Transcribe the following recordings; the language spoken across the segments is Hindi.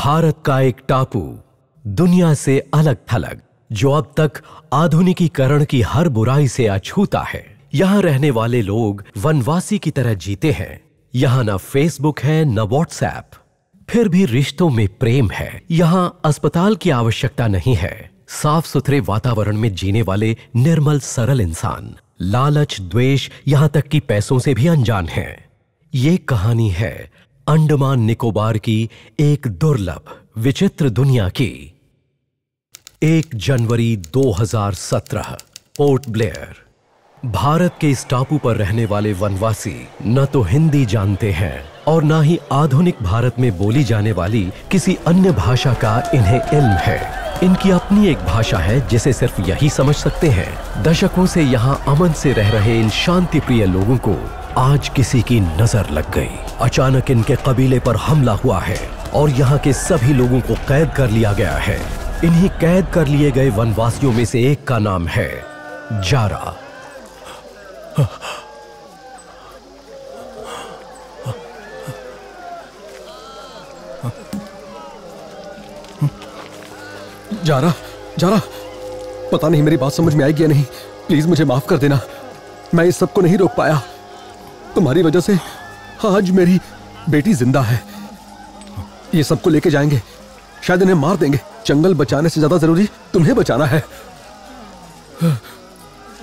भारत का एक टापू, दुनिया से अलग थलग, जो अब तक आधुनिकीकरण की हर बुराई से अछूता है। यहाँ रहने वाले लोग वनवासी की तरह जीते हैं। यहाँ न फेसबुक है न व्हाट्सएप, फिर भी रिश्तों में प्रेम है। यहाँ अस्पताल की आवश्यकता नहीं है। साफ सुथरे वातावरण में जीने वाले निर्मल सरल इंसान लालच, द्वेष, यहाँ तक कि पैसों से भी अनजान हैं। ये कहानी है अंडमान निकोबार की एक दुर्लभ विचित्र दुनिया की। 1 जनवरी 2017, पोर्ट ब्लेयर। भारत के इस टापू पर रहने वाले वनवासी न तो हिंदी जानते हैं और न ही आधुनिक भारत में बोली जाने वाली किसी अन्य भाषा का इन्हें इल्म है। इनकी अपनी एक भाषा है जिसे सिर्फ यही समझ सकते हैं। दशकों से यहाँ अमन से रह रहे इन शांति प्रिय लोगों को आज किसी की नजर लग गई। अचानक इनके कबीले पर हमला हुआ है और यहाँ के सभी लोगों को कैद कर लिया गया है। इन्हीं कैद कर लिए गए वनवासियों में से एक का नाम है जारा। जारा, जारा, पता नहीं मेरी बात समझ में आएगी या नहीं। प्लीज मुझे माफ कर देना, मैं इस सबको नहीं रोक पाया। तुम्हारी वजह से आज मेरी बेटी जिंदा है। ये सबको लेके जाएंगे, शायद इन्हें मार देंगे। जंगल बचाने से ज्यादा जरूरी तुम्हें बचाना है।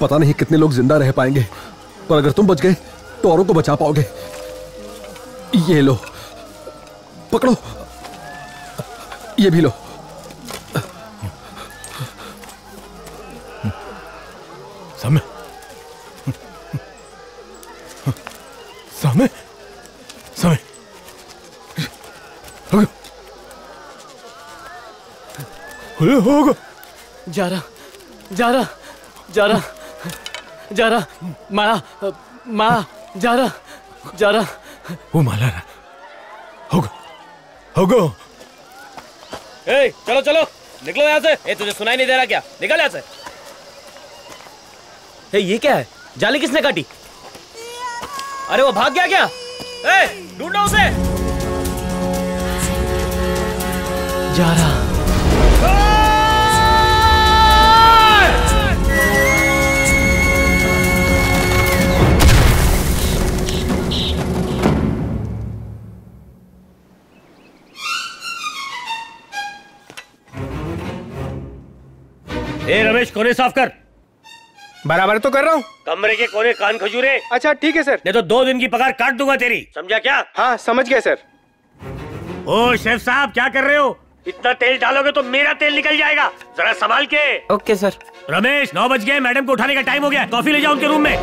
पता नहीं कितने लोग जिंदा रह पाएंगे, पर अगर तुम बच गए तो औरों को बचा पाओगे। ये लो, पकड़ो, ये भी लो। समय समय समय होगा। जारा, जारा, जारा, जारा, माला, माला, जारा, जारा। वो माला ना होगा, होगा। ए, चलो चलो निकलो यहाँ से। ए, तुझे सुनाई नहीं दे रहा क्या? निकल यहाँ से। ए, ये क्या है? जाली किसने काटी? अरे वो भाग गया क्या? ए, ढूंढो उसे। जारा। ए रमेश, कोने साफ कर। बराबर तो कर रहा हूँ। कमरे के कोने कान खजूरे। अच्छा ठीक है सर। नहीं तो 2 दिन की पगार काट दूंगा तेरी, समझा क्या? हाँ समझ गया सर। ओ शेफ साहब, क्या कर रहे हो? इतना तेल डालोगे तो मेरा तेल निकल जाएगा, जरा संभाल के। Okay sir. रमेश, 9 बज गए, मैडम को उठाने का टाइम हो गया। कॉफी ले जाओ उनके रूम में।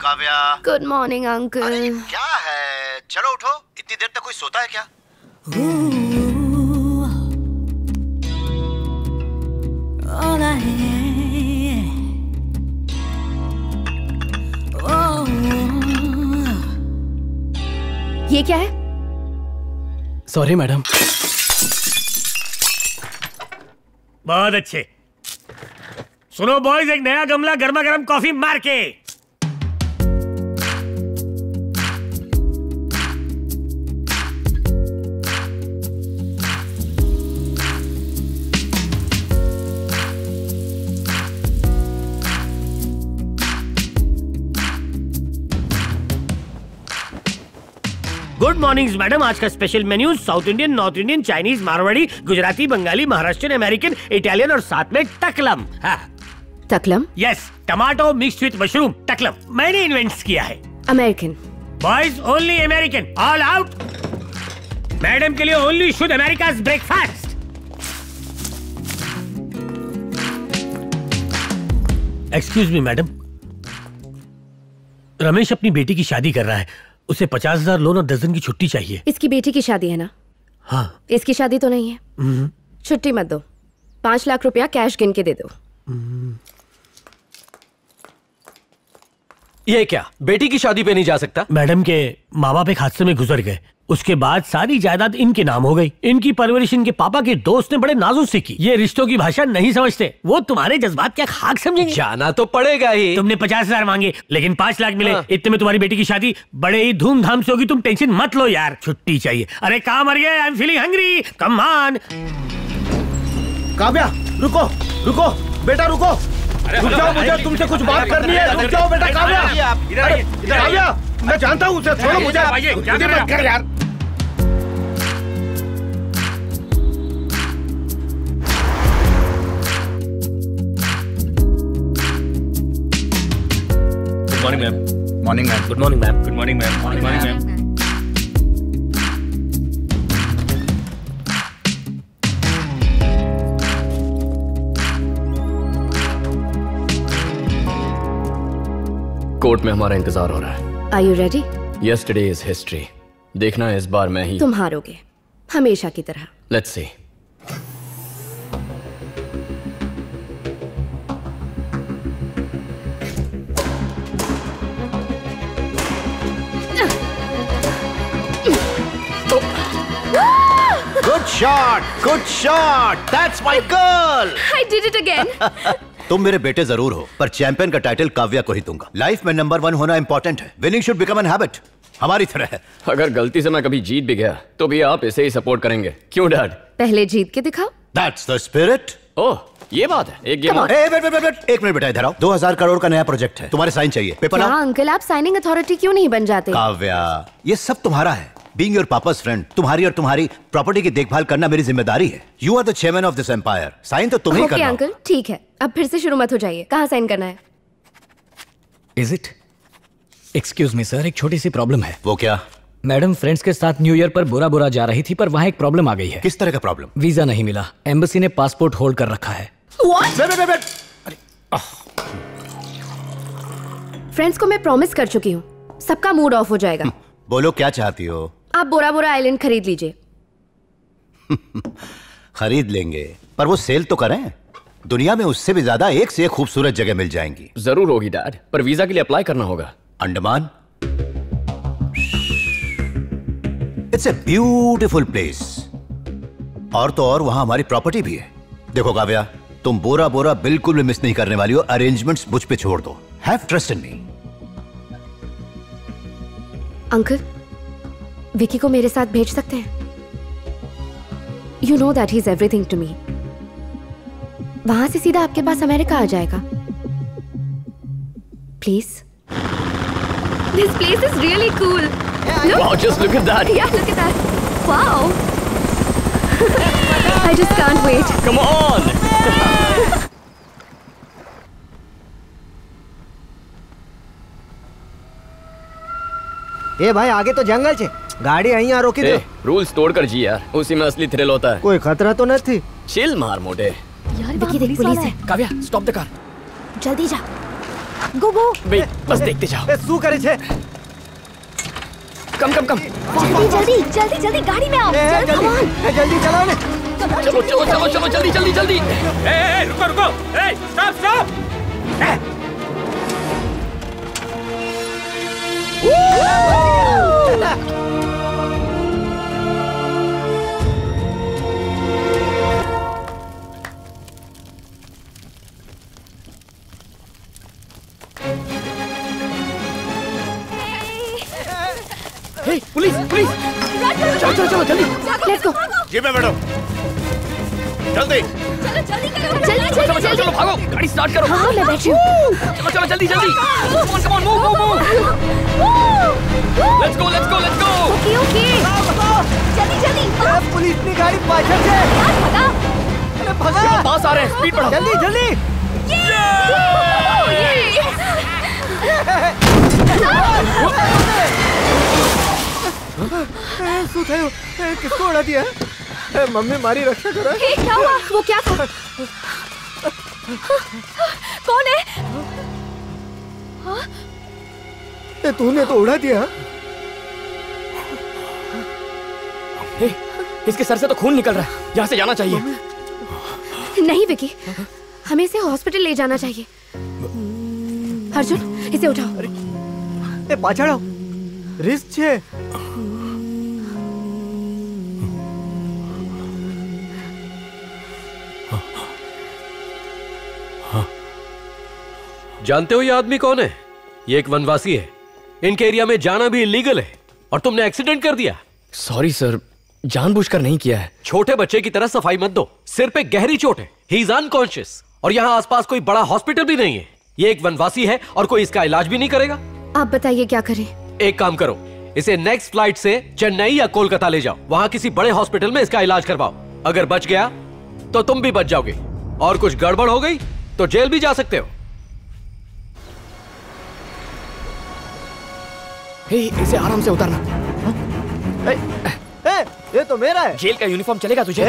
काव्या। Good morning uncle. अरे क्या है, चलो उठो। इतनी देर तक कोई सोता है क्या? ये क्या है? Sorry madam. बहुत अच्छे। सुनो बॉयज, एक नया गमला गर्मा गर्म कॉफी मार के। Good morning madam. आज का special menu South Indian, North Indian, Chinese, Marwari, Gujarati, Bengali, Maharashtrian, American, Italian और साथ में टकलम। टकलम? Yes, tomato mixed with mushroom. टकलम मैंने इन्वेंट किया है। American boys only American, all out. Madam के लिए ओनली शुद्ध America's breakfast. Excuse me madam, Ramesh अपनी बेटी की शादी कर रहा है, उसे 50,000 लोन और 10 दिन की छुट्टी चाहिए। इसकी बेटी की शादी है ना? हाँ। इसकी शादी तो नहीं है। छुट्टी मत दो, 5 लाख रुपया कैश गिन के दे दो। ये क्या, बेटी की शादी पे नहीं जा सकता? मैडम के माँ बाप एक हादसे में गुजर गए, उसके बाद सारी जायदाद इनके नाम हो गई। इनकी परवरिश इनके पापा के दोस्त ने बड़े नाजुक से की। ये रिश्तों की भाषा नहीं समझते, वो तुम्हारे जज्बात क्या खाक समझेंगे? जाना तो पड़ेगा ही। तुमने 50,000 मांगे लेकिन 5 लाख मिले। इतने में तुम्हारी बेटी की शादी बड़े ही धूमधाम से होगी। तुम टेंशन मत लो यार। छुट्टी चाहिए। अरे काम मर गया। I am feeling hungry. Come on. Kavya रुको रुको बेटा रुको। रुक जाओ, मुझे तुमसे कुछ बात करनी है। रुक जाओ बेटा। काव्या काव्या मैं जानता हूँ उसे। छोड़ो मुझे मत कर यार। Good morning ma'am. Morning ma'am. Good morning ma'am. Good morning ma'am. Good morning ma'am. Court में हमारा इंतजार हो रहा है। Are you ready? Yesterday is history. देखना है इस बार मैं ही। तुम हारोगे हमेशा की तरह। Let's see. Good shot that's my girl. I did it again. तुम मेरे बेटे जरूर हो पर चैंपियन का टाइटल काव्या को ही दूंगा। लाइफ में नंबर 1 होना इंपॉर्टेंट है। Winning should become an habit, हमारी तरह है। अगर गलती से मैं कभी जीत भी गया तो भी आप इसे ही सपोर्ट करेंगे, क्यों डैड? पहले जीत के दिखाओ। That's the spirit. ओह ये बात है। एक गेम। वेट एक मिनट बेटा, इधर आओ। 2000 करोड़ का नया प्रोजेक्ट है, तुम्हारे साइन चाहिए। पेपर क्या लाओ। अंकल आप साइनिंग अथॉरिटी क्यों नहीं बन जाते? काव्या ये सब तुम्हारा है। बीइंग योर पापा's फ्रेंड, तुम्हारी और तुम्हारी प्रॉपर्टी की देखभाल करना मेरी जिम्मेदारी है। You are the chairman of this empire. Sign तो तुम्हें ही ओके करना। अंकल ठीक है, अब फिर से शुरू मत हो जाइए। कहाँ साइन करना है? Is it? Excuse me sir, एक छोटी सी प्रॉब्लम है। वो क्या? मैडम फ्रेंड्स के साथ न्यू ईयर पर बुरा बुरा जा रही थी, पर वहाँ एक प्रॉब्लम आ गई है। किस तरह का प्रॉब्लम? वीजा नहीं मिला। एम्बेसी ने पासपोर्ट होल्ड कर रखा है। वेट। फ्रेंड्स को मैं प्रॉमिस कर चुकी हूँ, सबका मूड ऑफ हो जाएगा। बोलो क्या चाहती हो? आप बोरा बोरा आइलैंड खरीद लीजिए। खरीद लेंगे पर वो सेल तो करें। दुनिया में उससे भी ज्यादा एक से एक खूबसूरत जगह मिल जाएंगी। जरूर होगी डैड, पर वीजा के लिए अप्लाई करना होगा। Andaman it's a beautiful place. और तो और वहां हमारी प्रॉपर्टी भी है। देखो काव्या, तुम बोरा बोरा बिल्कुल भी मिस नहीं करने वाली हो। अरेंजमेंट्स मुझ पे छोड़ दो। Have trust in me. Uncle Vicky को मेरे साथ भेज सकते हैं? You know that he is everything to me. वहां से सीधा आपके पास अमेरिका आ जाएगा। Please. This place is really cool. Wow, just look at that. Yeah, look at that. Wow. I just can't wait. Come on. ए भाई आगे तो जंगल छे, गाड़ी અહીંયા रोकी दो। रूल्स तोड़कर जी यार, उसी में असली थ्रिल होता है। कोई खतरा तो नहीं थी? चिल मार मोटे। यार विकी देख पुलिस है। Kavya stop the car. जल्दी जा। गो गो। बस देखते जाओ। ए सू करे छे? कम जल्दी जल्दी जल्दी जल्दी गाड़ी में आओ। जल्दी चलाओ ने। चलो जल्दी। रुको स्टॉप। पुलिस चलो जल्दी। Let's go. जी मैं मैडम। जल्दी चलो भागो, गाड़ी स्टार्ट करो। हाँ मैं बैठी हूँ। चलो जल्दी। Come on, move. Let's go. Okay जल्दी। पुलिस की गाड़ी पाछे छे। भगा। पास आ रहे हैं, स्पीड बढ़ाओ। जल्दी। શું થયું? किसको उड़ा दिया? मम्मी मारी रक्षा करो। क्या हुआ? वो क्या था? कौन है? तूने तो उड़ा दिया। इसके सर से तो खून निकल रहा है, यहाँ से जाना चाहिए। नहीं विकी, हमें इसे हॉस्पिटल ले जाना चाहिए। अर्जुन इसे उठाओ। पाछड़ रिस्क छे। जानते हो ये आदमी कौन है? ये एक वनवासी है। इनके एरिया में जाना भी इलीगल है और तुमने एक्सीडेंट कर दिया। सॉरी सर, जानबूझकर नहीं किया है। छोटे बच्चे की तरह सफाई मत दो। सिर पे गहरी चोट है, ही इज अनकॉन्शियस और यहाँ आसपास कोई बड़ा हॉस्पिटल भी नहीं है। ये एक वनवासी है और कोई इसका इलाज भी नहीं करेगा। आप बताइए क्या करें? एक काम करो, इसे नेक्स्ट फ्लाइट से चेन्नई या कोलकाता ले जाओ। वहां किसी बड़े हॉस्पिटल में इसका इलाज करवाओ। अगर बच गया तो तुम भी बच जाओगे और कुछ गड़बड़ हो गई तो जेल भी जा सकते हो। इसे आराम से उतारना। ये तो मेरा है। जेल का यूनिफॉर्म चलेगा तुझे?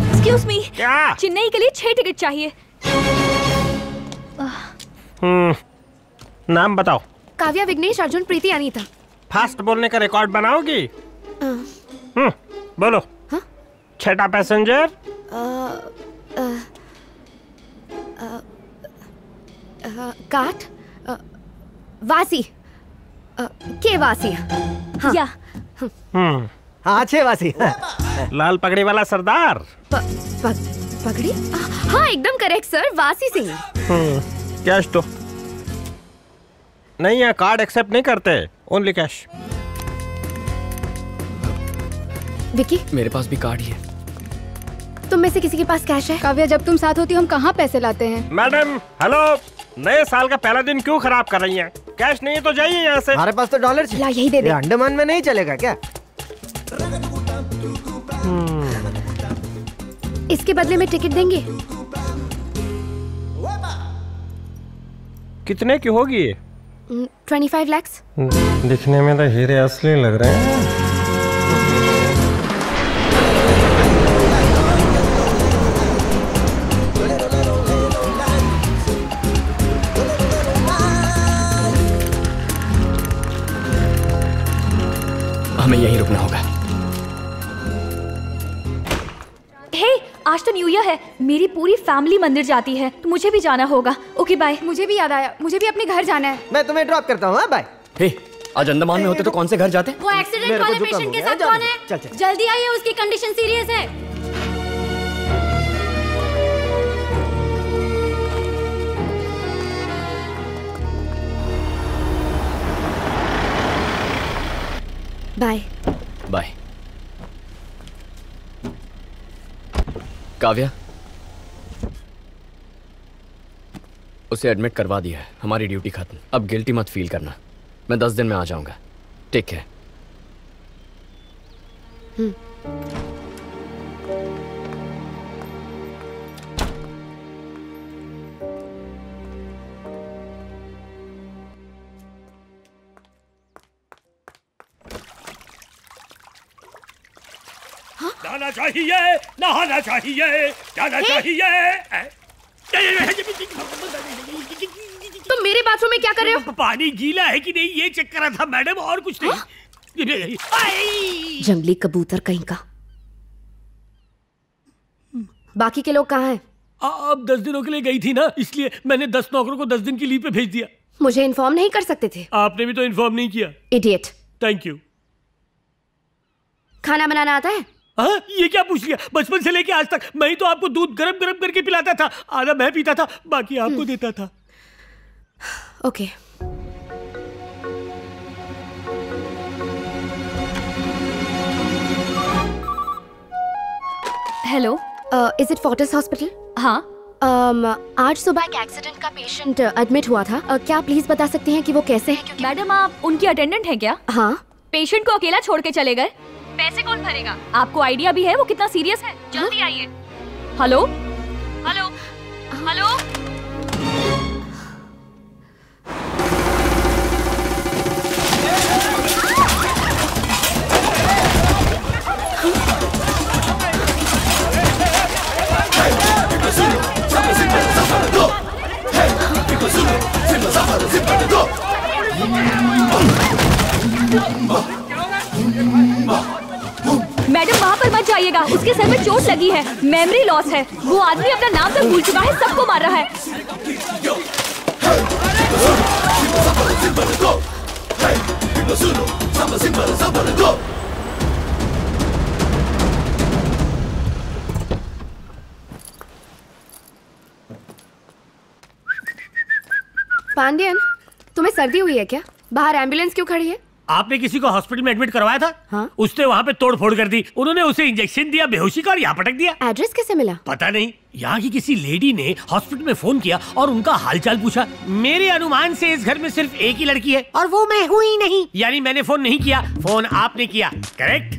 एक्सक्यूज मी, क्या? चेन्नई के लिए 6 टिकट चाहिए। नाम बताओ। काव्या, विघ्नेश, अर्जुन, प्रीति, अनीता। फास्ट बोलने का रिकॉर्ड बनाओगी? बोलो। छठा पैसेंजर? काट वासी के वासी। हाँ। या हाँ, 6 वासी। लाल पगड़ी वाला सरदार? पगड़ी? हाँ एकदम करेक्ट सर, वासी सिंह। कैश तो नहीं है, कार्ड एक्सेप्ट नहीं करते, ओनली कैश। विकी, मेरे पास भी कार्ड ही है। तुम में से किसी के पास कैश है? काव्या, जब तुम साथ होती हो हम कहाँ पैसे लाते हैं? मैडम हेलो, नए साल का पहला दिन क्यों खराब कर रही हैं? कैश नहीं है तो जाइए यहाँ से। हमारे पास तो डॉलर ला, यही दे दे। अंडमान में नहीं चलेगा क्या? इसके बदले में टिकट देंगे। कितने की होगी ये? 25 लाख। दिखने में तो हीरे असली लग रहे हैं। हमें यहीं रुकना होगा। हे, आज तो न्यू ईयर है, मेरी पूरी फैमिली मंदिर जाती है तो मुझे भी जाना होगा। Okay bye. मुझे भी याद आया, मुझे भी अपने घर जाना है। मैं तुम्हें ड्रॉप करता हूँ। बाय। हे, आज अंडमान में होते तो कौन से घर जाते? वो एक्सीडेंट वाले पेशेंट के साथ कौन है? जल्दी आइए, उसकी कंडीशन सीरियस है। Bye bye. काव्या, उसे एडमिट करवा दिया है, हमारी ड्यूटी खत्म। अब गिल्टी मत फील करना, मैं 10 दिन में आ जाऊंगा। Take care. नहाना चाहिए, नहाना चाहिए, जाना चाहिए। तुम मेरे बाथरूम में क्या कर रहे हो? पानी गीला है कि नहीं ये चेक कर रहा था मैडम, और कुछ नहीं। जंगली कबूतर कहीं का। बाकी के लोग कहाँ हैं? अब 10 दिनों के लिए गई थी ना, इसलिए मैंने 10 नौकरों को 10 दिन की लीव पे भेज दिया। मुझे इन्फॉर्म नहीं कर सकते थे? आपने भी तो इन्फॉर्म नहीं किया। इडियट। Thank you. खाना बनाना आता है? हाँ, ये क्या पूछ लिया? बचपन से लेके आज तक मैं ही तो आपको दूध गरम गरम करके पिलाता था। आधा मैं पीता था, बाकी आपको देता था। Okay. Hello, is it Fortis hospital? हाँ। आज सुबह एक एक्सीडेंट का पेशेंट एडमिट हुआ था। क्या प्लीज बता सकते हैं कि वो कैसे हैं? क्योंकि मैडम, आप उनकी अटेंडेंट हैं क्या? हाँ। पेशेंट को अकेला छोड़ के चले गए, पैसे कौन भरेगा? आपको आइडिया भी है वो कितना सीरियस है? जल्दी आइए। Hello hello hello. मैडम, वहाँ पर मत जाइएगा, उसके सर में चोट लगी है, मेमोरी लॉस है। वो आदमी अपना नाम तक भूल चुका है, सबको मार रहा है। पांडियन, तुम्हें सर्दी हुई है क्या? बाहर एम्बुलेंस क्यों खड़ी है? आपने किसी को हॉस्पिटल में एडमिट करवाया था? हाँ? उसने वहाँ पे तोड़ फोड़ कर दी। उन्होंने उसे इंजेक्शन दिया बेहोशी का और यहाँ पटक दिया। एड्रेस कैसे मिला? पता नहीं, यहाँ की किसी लेडी ने हॉस्पिटल में फोन किया और उनका हालचाल पूछा। मेरे अनुमान से इस घर में सिर्फ एक ही लड़की है और वो मैं हूँ ही नहीं। यानी मैंने फोन नहीं किया, फोन आपने किया। Correct?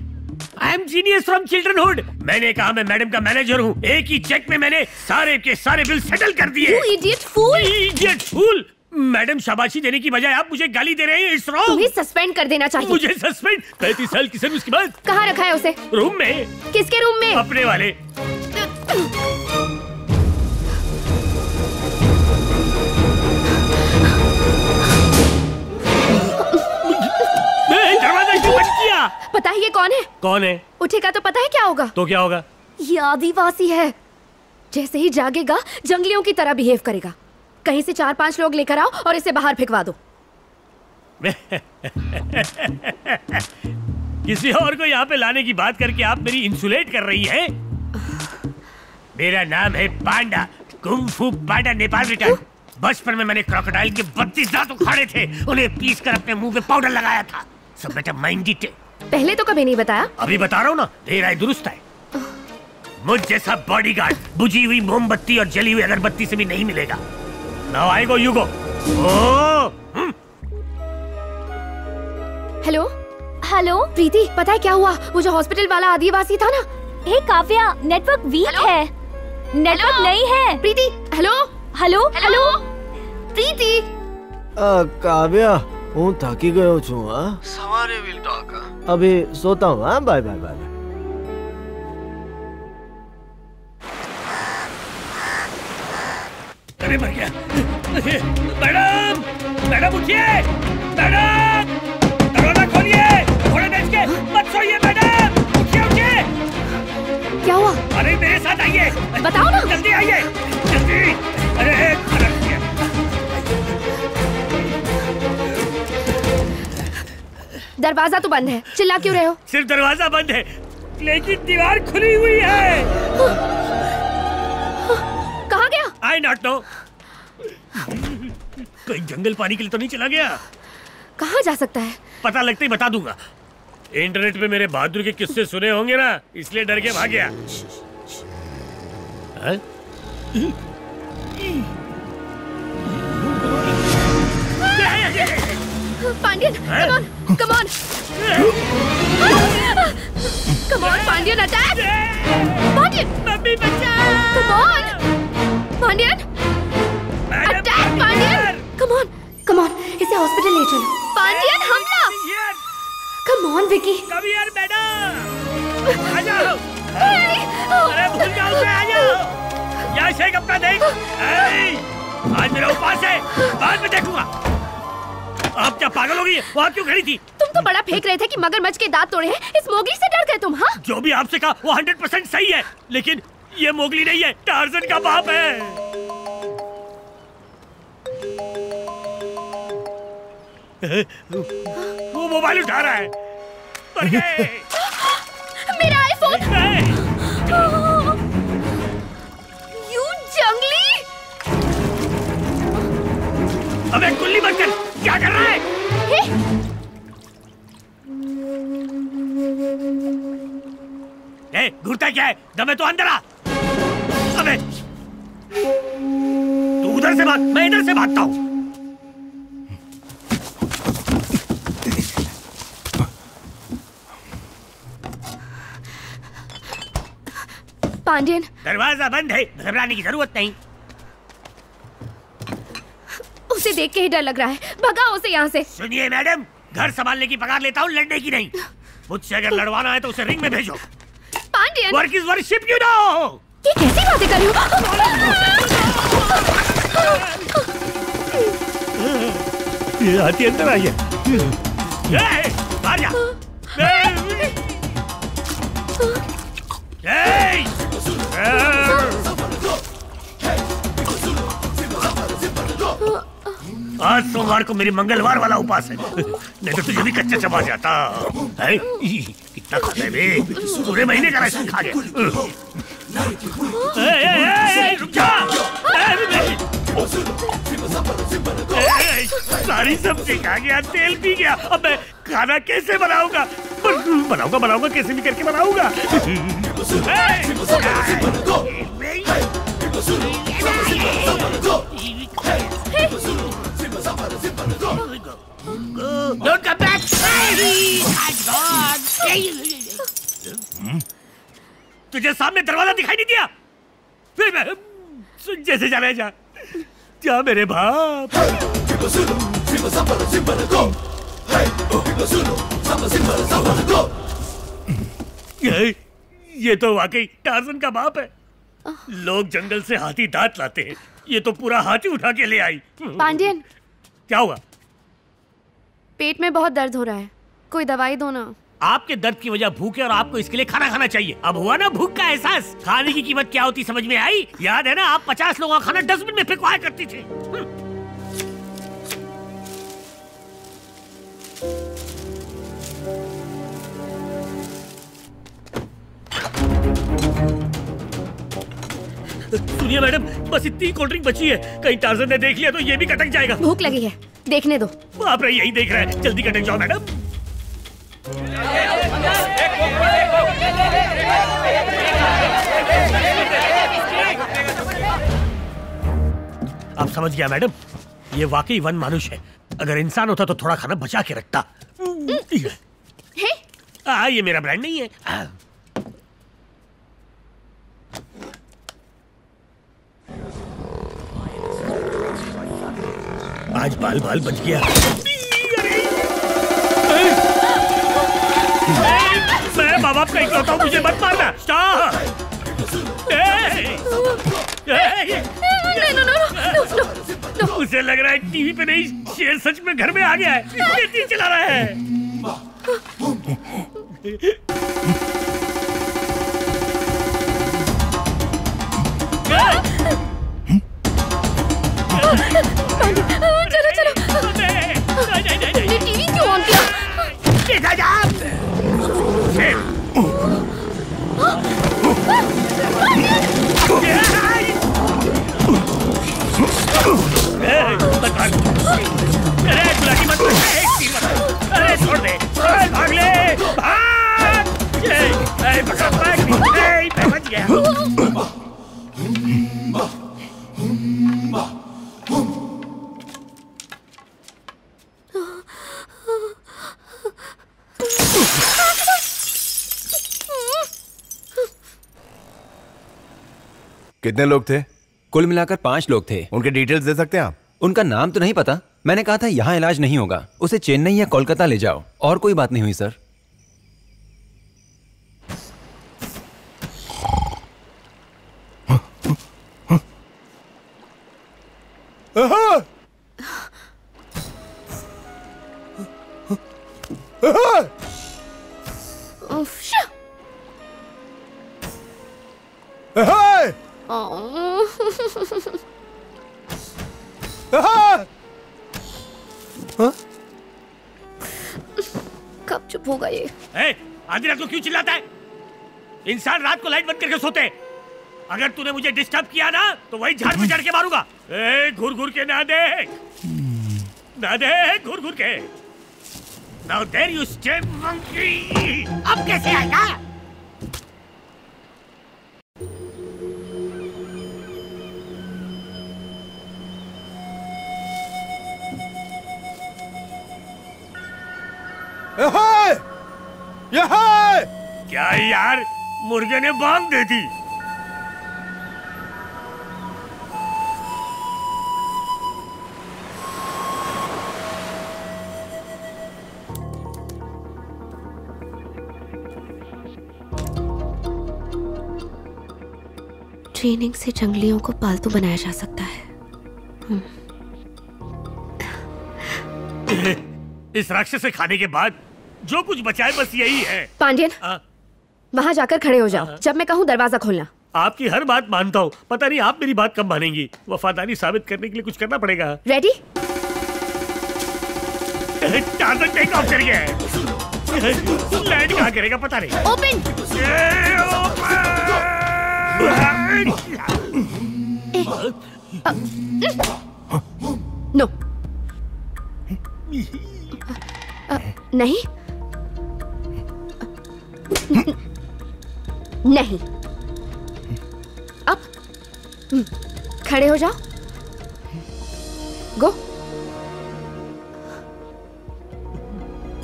I am genius from childrenhood. मैंने कहा मैं मैडम का मैनेजर हूँ। एक ही चेक में मैंने सारे के सारे बिल सेटल कर दिए। You idiot fool! Idiot fool! Madam, शाबाशी देने की बजाय आप मुझे गाली दे रहे हैं। It's wrong. तुम्हें सस्पेंड कर देना चाहिए। मुझे सस्पेंड? 35 साल की सर्विस के बाद। कहाँ रखा है उसे? रूम में। किसके रूम में? अपने वाले। दरवाजा क्यों बंद किया? पता है ये कौन है? कौन है? उठेगा तो पता है क्या होगा? तो क्या होगा? ये आदिवासी है। जैसे ही जागेगा जंगलियों की तरह बिहेव करेगा। कहीं से 4-5 लोग लेकर आओ और इसे बाहर फेंकवा दो। किसी और को यहाँ पे लाने की बात करके आप मेरी इंसुलेट कर रही हैं? मेरा नाम है पांडा, कुंग फू पांडा, नेपाल रिटर्न। बचपन में मैंने क्रोकोडाइल के 32 दांत उखाड़े थे। उन्हें पीस कर अपने मुंह पे पाउडर लगाया था। सब बेटा माइंडेड। पहले तो कभी नहीं बताया। अभी बता रहा हूँ ना, देर आए दुरुस्त है। मुझ जैसा बॉडीगार्ड बुझी हुई मोमबत्ती और जली हुई अगरबत्ती से भी नहीं मिलेगा। Now I go, you go. Hello hello Preeti, पता है क्या हुआ? वो जो हॉस्पिटल वाला आदिवासी था ना। हे काव्या, नेटवर्क वीक है। नेटवर्क नहीं है। प्रीति, हेलो हेलो हेलो प्रीति। काव्या, हूँ थकी गयो छू। सवारे विल टॉक। अभी सोता हूँ। Bye bye bye. अरे मर गया। मैडम, मैडम उठिए। मैडम, दरवाजा खोलिए। घोड़े बेच के मत सोइए मैडम। उठिए उठिए। क्या हुआ? अरे मेरे साथ आइए। बताओ ना। जल्दी आइए, जल्दी। अरे दरवाजा तो बंद है, चिल्ला क्यों रहे हो? सिर्फ दरवाजा बंद है लेकिन दीवार खुली हुई है। कहाँ गया? आई नॉट नो। कहीं जंगल पानी के लिए तो नहीं चला गया? कहाँ जा सकता है? पता लगते ही बता दूंगा। इंटरनेट पे मेरे बहादुर के किस्से सुने होंगे ना, इसलिए डर के भाग गया। Pandian, come on, come on, come on, Pandian, attack! Pandian, mummy बचा! Come on, Pandian, attack, Pandian! Come on, come on, इसे हॉस्पिटल ले चलो। पांडियन, हमला! Come on, Vicky. Come here, madam. आ जाओ। अरे भूल जाओ उसे, आ जाओ। यहाँ शेख अपना देख। आज मेरा उपवास है, बाद में देखूंगा। आप क्या पागल हो गई? वहाँ क्यों खड़ी थी? तुम तो बड़ा फेंक रहे थे कि मगरमच्छ के दांत तोड़े हैं। इस मोगली से डर गए तुम? हाँ, जो भी आपसे कहा वो 100% सही है, लेकिन ये मोगली नहीं है, टार्जन का बाप है। वो मोबाइल उठा रहा है। मर गए। मेरा आईफोन। यू जंगली। अबे गुल्ली मत कर, क्या कर रहा है? घूरता क्या है? दमे तो अंदर आ। अबे तू उधर से भाग, मैं इधर से भागता हूँ। पांडियन, दरवाजा बंद है, घबराने की जरूरत नहीं। उसे देख के ही डर लग रहा है, भगाओ उसे यहाँ से। सुनिए मैडम, घर संभालने की पगार लेता हूँ, लड़ने की नहीं। मुझसे अगर लड़वाना है तो उसे रिंग में भेजो। Pandian, work is worship, you know. ये कैसी बातें कर रही हो? ये आती अंदर आई है। बाहर जा। आज सोमवार को मेरी मंगलवार वाला उपास है, नहीं तो तुझे भी कच्चा चबा जाता है। कितना खाता है बे? पूरे महीने का राशन खा गया। रुक जा। सारी सब्जी खा गया, तेल पी गया। अब मैं खाना कैसे बनाऊंगा? बनाऊंगा कैसे भी करके बनाऊंगा। Don't come back! तुझे सामने दरवाजा दिखाई नहीं दिया? फिर मैं जैसे जा जा जा मेरे बाप। ये तो वाकई टार्जन का बाप है। लोग जंगल से हाथी दांत लाते हैं, ये तो पूरा हाथी उठा के ले आई। पांडियन, क्या हुआ? पेट में बहुत दर्द हो रहा है, कोई दवाई दो ना। आपके दर्द की वजह भूख है और आपको इसके लिए खाना खाना चाहिए। अब हुआ ना भूख का एहसास? खाने की कीमत क्या होती समझ में आई? याद है ना, आप 50 लोगों का खाना डस्टबिन में फेंकवाया करती थी। सुनिए मैडम, बस इतनी कोल्ड ड्रिंक बची है, कहीं टार्जन ने देख लिया तो ये भी कटक जाएगा। भूख लगी है, देखने दो। आप यही देख रहे हैं, जल्दी कटक जाओ मैडम। आप समझ गया मैडम, ये वाकई वन मानुष है। अगर इंसान होता तो थोड़ा खाना बचा के रखता। ये मेरा ब्रांड नहीं है। आज बाल बाल बच गया। मैं माँ बाप का इकलौता हूँ, मुझे मत मारना। उसे लग रहा है टीवी पे नहीं, शेर सच में घर में आ गया है, इसलिए चला रहा है। चलो चलो, टीवी क्यों ऑन किया? अरे छोड़ दे, भाग ले, भाग! मैं बच गया। कितने लोग थे? कुल मिलाकर 5 लोग थे। उनके डिटेल्स दे सकते हैं आप? उनका नाम तो नहीं पता, मैंने कहा था यहाँ इलाज नहीं होगा, उसे चेन्नई या कोलकाता ले जाओ। और कोई बात नहीं हुई सर। कब चुप होगा ये? आधी रात को क्यों चिल्लाता है? इंसान रात को लाइट बंद करके सोते हैं। अगर तूने मुझे डिस्टर्ब किया ना तो वही झाड़ पे चढ़ के मारूंगा। घूर घूर के ना देख, ना देख, घूर घूर के। Now there you stay, monkey. अब कैसे आएगा? क्या यार, मुर्गे ने बांग दे दी। ट्रेनिंग से जंगलियों को पालतू बनाया जा सकता है। इस राक्षस से खाने के बाद जो कुछ बचा है बस यही है। पांडियन, वहां जाकर खड़े हो जाओ। जब मैं कहूँ दरवाजा खोलना। आपकी हर बात मानता हूँ, पता नहीं आप मेरी बात कब मानेंगी। वफादारी साबित करने के लिए कुछ करना पड़ेगा। रेडी? टार्जन टेक ऑफ कर गया है। लैंड कहाँ करेगा पता नहीं। ओपन। नो, नहीं नहीं। अब खड़े हो जाओ। गो,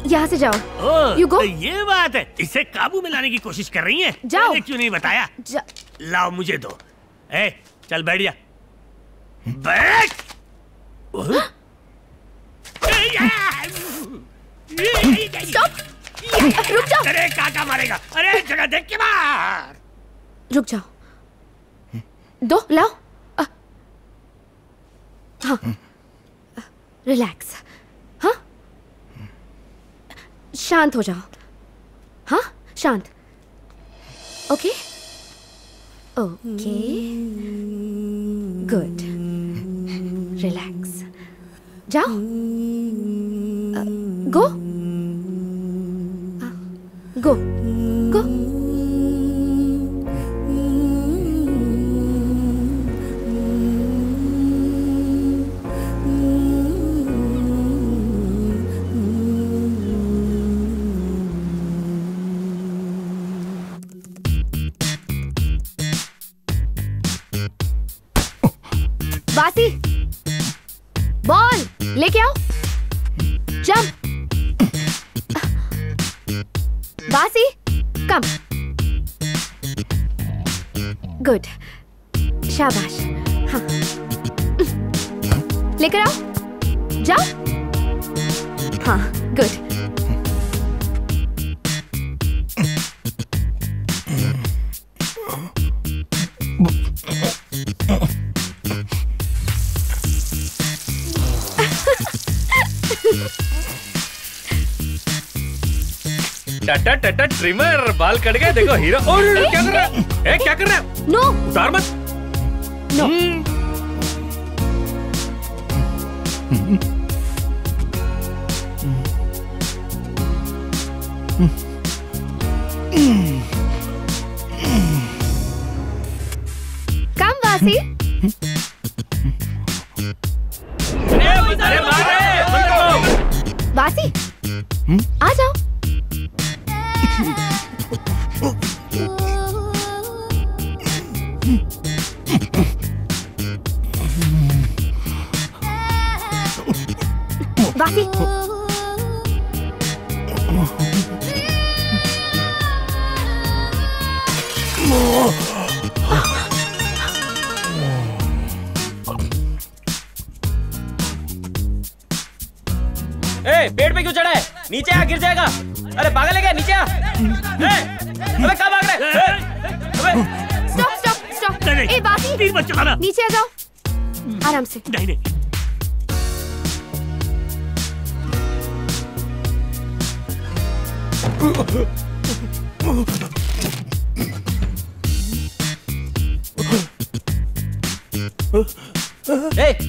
यहाँ से जाओ। You go. ये बात है, इसे काबू में लाने की कोशिश कर रही हैं? जाओ। मैंने क्यों नहीं बताया? लाओ मुझे दो। चल बैठ जा। बैठ। स्टॉप। रुक जाओ। अरे काका मारेगा। अरे जगह देख के मार। रुक जाओ। दो लाओ। हाँ, रिलैक्स। हाँ, शांत हो जाओ। हाँ, शांत। Okay okay, good. रिलैक्स। जाओ। गो गो गो। बासी, बॉल लेके आओ। जंप। बासी, कम। गुड, शाबाश। हाँ, लेकर आओ। जाओ। हाँ, गुड। टाटा टाटा ट्रिमर, बाल कट गए। देखो हीरो। क्या कर रहा है? क्या कर रहा है? नो, उतार मत। नो। कम वासी। वासी, आ जाओ। वासी, पेड़ पे क्यों चढ़ा है? नीचे आ, गिर जाएगा। अरे पागल है क्या? नीचे आ। अबे कहाँ भाग रहे? Stop stop stop. ए वासी, तीर मत चलाना। नीचे आ जाओ आराम से। नहीं नहीं।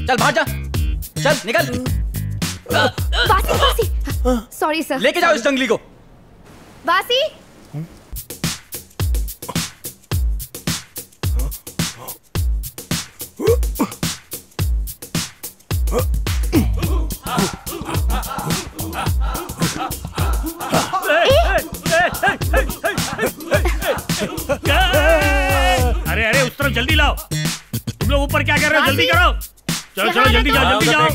चल बाहर जा। चल निकल। वासी वासी, सॉरी सर। लेके जाओ इस जंगली को। वासी, अरे अरे उस तरफ जल्दी लाओ। तुम लोग ऊपर क्या कर रहे हो? जल्दी करो। चलो चलो जल्दी जाओ जल्दी जाओ।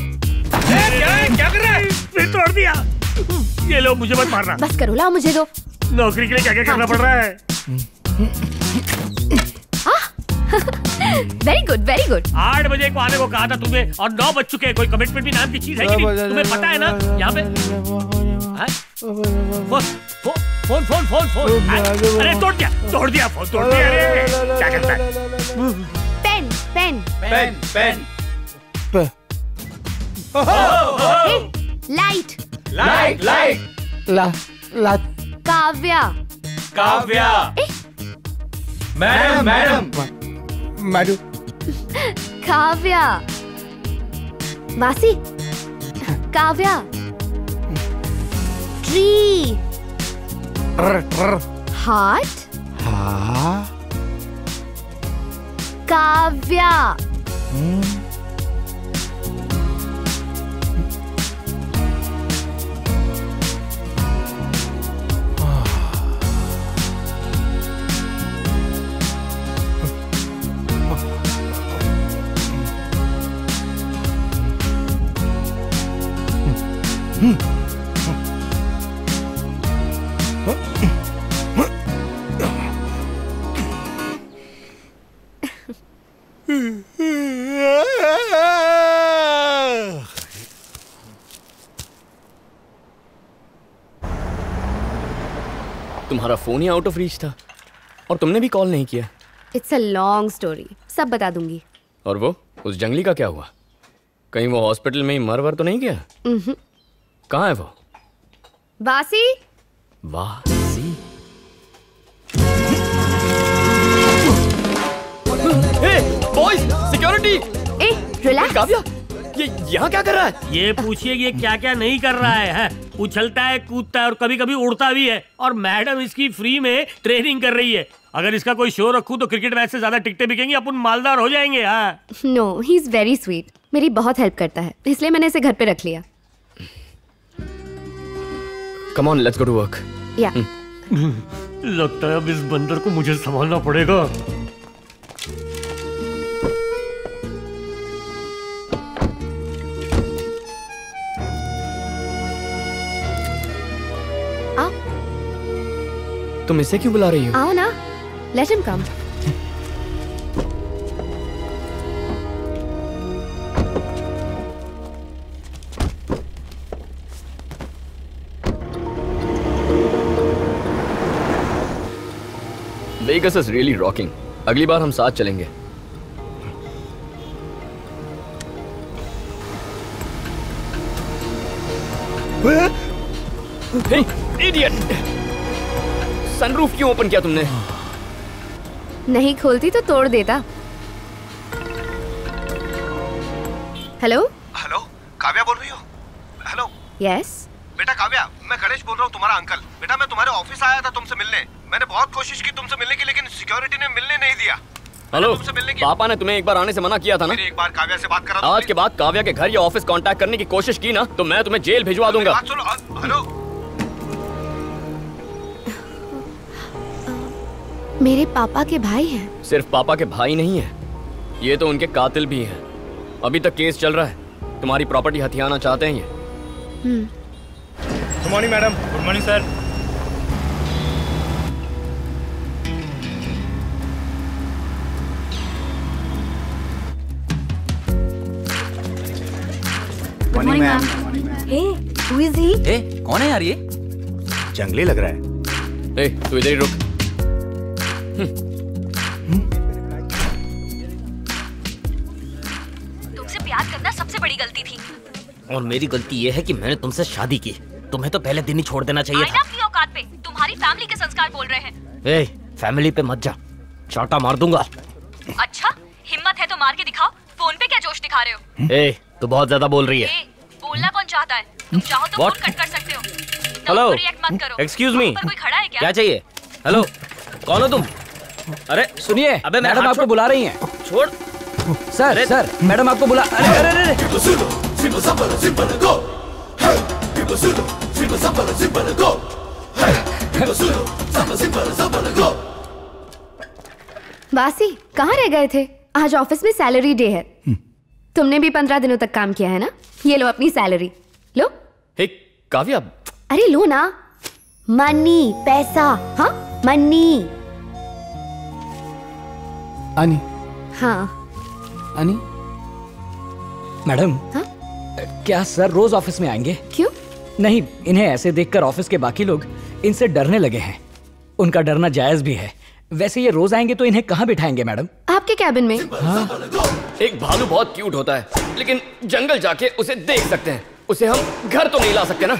क्या कर रहा है? फिर तोड़ दिया। ये लो, मुझे मत मारना। बस करो, लाओ मुझे दो। नौकरी के लिए क्या क्या करना पड़ रहा है? Very good very good. 8 बजे को आने को कहा था तुम्हें और 9 बज चुके हैं। कोई कमिटमेंट भी नाम की चीज है कि नहीं? तुम्हें पता है ना यहाँ पे फोन फोन फोन फोन। अरे तोड़ दिया फोन तोड़ दिया। अरे क्या करता है? Pen pen pen pen. Light light light. ला Kavya Kavya. Madam madam Kavya. Vasi, Kavya. Tree. Heart. Kavya. तुम्हारा फोन ही आउट ऑफ रीच था और तुमने भी कॉल नहीं किया। इट्स अ लॉन्ग स्टोरी, सब बता दूंगी। और वो उस जंगली का क्या हुआ? कहीं वो हॉस्पिटल में ही मर तो नहीं गया? कहाँ है वो? वासी। वासी? Boys, security! रिलैक्स। काव्या, ये यहाँ क्या कर रहा है? ये पूछिए ये क्या क्या नहीं कर रहा है? उछलता है, कूदता है और कभी कभी उड़ता भी है। और मैडम इसकी फ्री में ट्रेनिंग कर रही है। अगर इसका कोई शो रखूं तो क्रिकेट मैच से ज्यादा टिकटें बिकेंगी, अपन मालदार हो जाएंगे। No, he is very sweet, मेरी बहुत हेल्प करता है, इसलिए मैंने इसे घर पे रख लिया। Come on, let's go to work. या लगता है अब इस बंदर को मुझे संभालना पड़ेगा। तुम इसे क्यों बुला रही हो? आओ ना, let him come. Vegas is really rocking. अगली बार हम साथ चलेंगे। इडियट! सनरूफ क्यों ओपन किया तुमने? नहीं खोलती तो तोड़ देता। हेलो हेलो, काव्या बोल रही हो? हेलो। यस बेटा काव्या, मैं गणेश बोल रहा हूँ, तुम्हारा अंकल। बेटा मैं तुम्हारे ऑफिस आया था तुमसे मिलने। मैंने बहुत कोशिश की तुमसे मिलने की, लेकिन सिक्योरिटी ने मिलने नहीं दिया। हेलो, पापा ने तुम्हें एक बार आने से मना किया था ना? एक बार काव्या से बात करा। आज के बाद काव्या के घर या ऑफिस कांटेक्ट करने की कोशिश की ना तो मैं तुम्हें जेल भिजवा दूंगा। हेलो, मेरे पापा के भाई हैं। सिर्फ पापा के भाई नहीं है, ये तो उनके कातिल भी हैं। अभी तक केस चल रहा है। तुम्हारी प्रॉपर्टी हथियाना चाहते हैं ये। Good morning madam. Good morning sir. Morning ma'am. Hey, who is he? कौन है यार ये? जंगली लग रहा है। तू इधर ही रुक। तुमसे प्यार करना सबसे बड़ी गलती थी। और मेरी गलती ये है कि मैंने तुमसे शादी की। तुम्हें तो पहले दिन ही छोड़ देना चाहिए था। अपनी औकात पे। तुम्हारी फैमिली के संस्कार बोल रहे हैं। ए, फैमिली पे मत जा, चाटा मार दूंगा। अच्छा, हिम्मत है तो मार के दिखाओ। फोन पे क्या जोश दिखा रहे हो? ए, तू बहुत ज्यादा बोल रही है। बोलना कौन चाहता है? तुम चाहो तो What? फोन कट कर सकते हो। हेलो, रिएक्ट मत करो। एक्सक्यूज मी, कोई खड़ा है क्या चाहिए? हेलो, कौन हो तुम? अरे सुनिए, अबे मैडम आपको बुला रही हैं। छोड़। सर सर, मैडम आपको बुला। अरे अरे अरे वासी, कहाँ रह गए थे? आज ऑफिस में सैलरी डे है। तुमने भी 15 दिनों तक काम किया है ना? ये लो अपनी सैलरी। लो। हे काव्या। अरे लो ना, मनी, पैसा। हाँ, मनी। अनी। हाँ अनी। मैडम। हाँ? क्या सर रोज ऑफिस में आएंगे? क्यों? नहीं, इन्हें ऐसे देखकर ऑफिस के बाकी लोग इनसे डरने लगे हैं। उनका डरना जायज भी है। वैसे ये रोज आएंगे तो इन्हें कहाँ बिठाएंगे मैडम? आपके कैबिन में। हाँ? एक भालू बहुत क्यूट होता है, लेकिन जंगल जाके उसे देख सकते हैं। उसे हम घर तो नहीं ला सकते ना।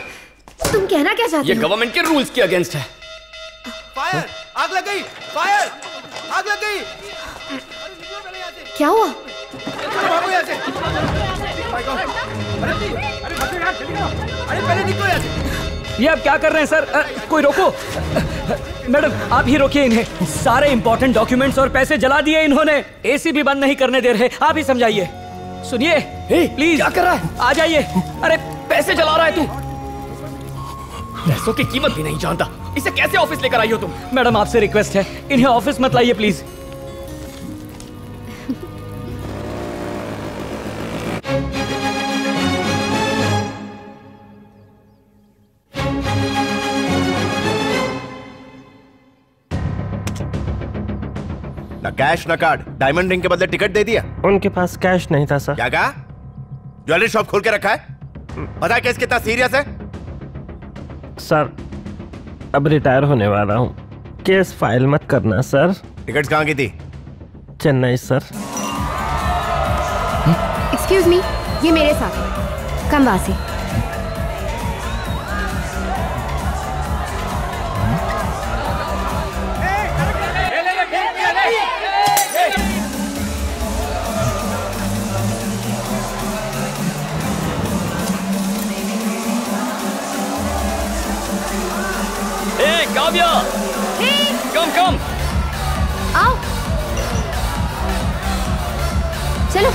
तुम कहना क्या चाहते ये हो? गवर्नमेंट के रूल्स के अगेंस्ट है। फायर! आग लग गई! फायर! आग लग गई! क्या हुआ? भागो यहाँ से! अरे पहले निकलो यहाँ से! ये अब क्या कर रहे हैं सर? कोई रोको। मैडम आप ही रोकिए इन्हें। सारे इंपॉर्टेंट डॉक्यूमेंट्स और पैसे जला दिए इन्होंने। एसी भी बंद नहीं करने दे रहे। आप ही समझाइए। सुनिए प्लीज। क्या कर रहा है? आ जाइए। अरे पैसे जला रहा है तू। पैसों की कीमत भी नहीं जानता। इसे कैसे ऑफिस लेकर आई हो तुम? मैडम आपसे रिक्वेस्ट है, इन्हें ऑफिस मत लाइए प्लीज। ना कैश ना कार्ड, डायमंड रिंग के बदले टिकट दे दिया। उनके पास कैश नहीं था सर। क्या कहा? ज्वेलरी शॉप खोल के रखा है? पता है केस कितना सीरियस है? सर अब रिटायर होने वाला हूँ। केस फाइल मत करना सर। टिकट्स कहाँ की थी? चेन्नई सर। एक्सक्यूज मी, ये मेरे साथ। कम वासी। काव्या, कम आओ, चलो।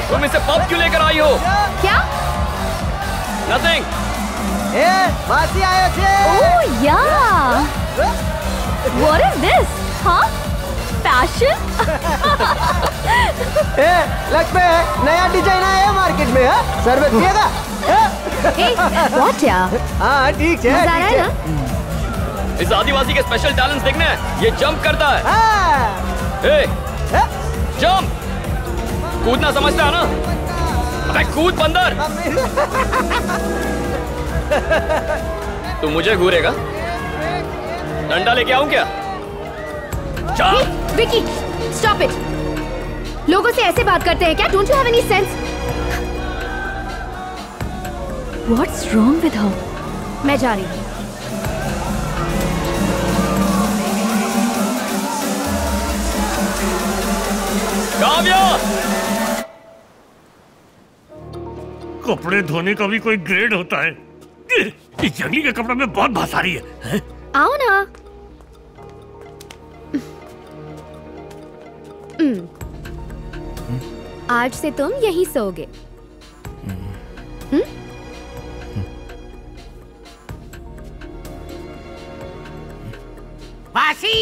तुम इसे पब क्यों लेकर आई हो? क्या? नथिंग। मासी आयो छे। ओह या। What is this? हाँ? Fashion? लगता है नया डिजाइन आया है मार्केट में। है शरबत पिएगा? What यार? हाँ ठीक है। मजा आ रहा है ना? इस आदिवासी के स्पेशल टैलेंट्स देखने हैं। ये जंप करता है। जंप। कूदना समझता है ना? अबे कूद बंदर। तू मुझे घूरेगा? डंडा लेके आऊं क्या? Vicky, stop it. लोगों से ऐसे बात करते हैं क्या? Don't you have any sense? What's wrong with her? मैं जा रही हूँ। काव्या! कपड़े धोने का भी कोई ग्रेड होता है। इस जंगली के कपड़े में बहुत भासारी है। आओ ना। आज से तुम यहीं सोओगे। वासी,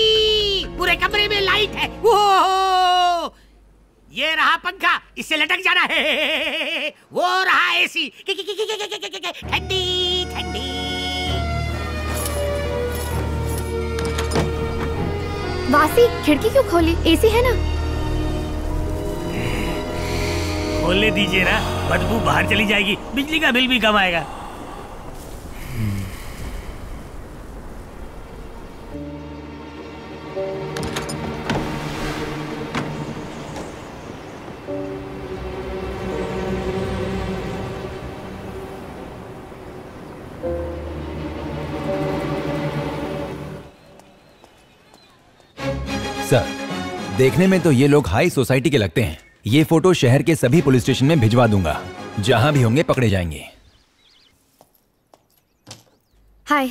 पूरे कमरे में लाइट है। वो ये रहा पंखा, इससे लटक जाना है। वो रहा एसी, ठंडी ठंडी। वासी, खिड़की क्यों खोली? एसी है ना? खोलने दीजिए ना, बदबू बाहर चली जाएगी, बिजली का बिल भी कम आएगा। सर, देखने में तो ये लोग हाई सोसाइटी के लगते हैं। ये फोटो शहर के सभी पुलिस स्टेशन में भिजवा दूंगा। जहां भी होंगे पकड़े जाएंगे। Hi.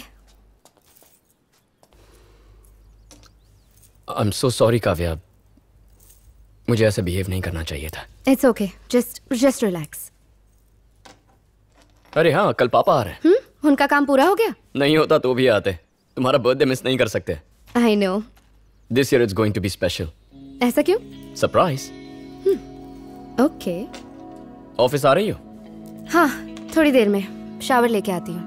I am so sorry Kavya, मुझे ऐसे बिहेव नहीं करना चाहिए था। It's okay, just relax. अरे हाँ, कल पापा आ रहे हैं। उनका काम पूरा हो गया? नहीं होता तो भी आते। तुम्हारा बर्थडे मिस नहीं कर सकते। I know. This year it's going to be special. ऐसा क्यों? सरप्राइज। ओके। ऑफिस आ रही हो? हाँ, थोड़ी देर में शावर लेके आती हूँ।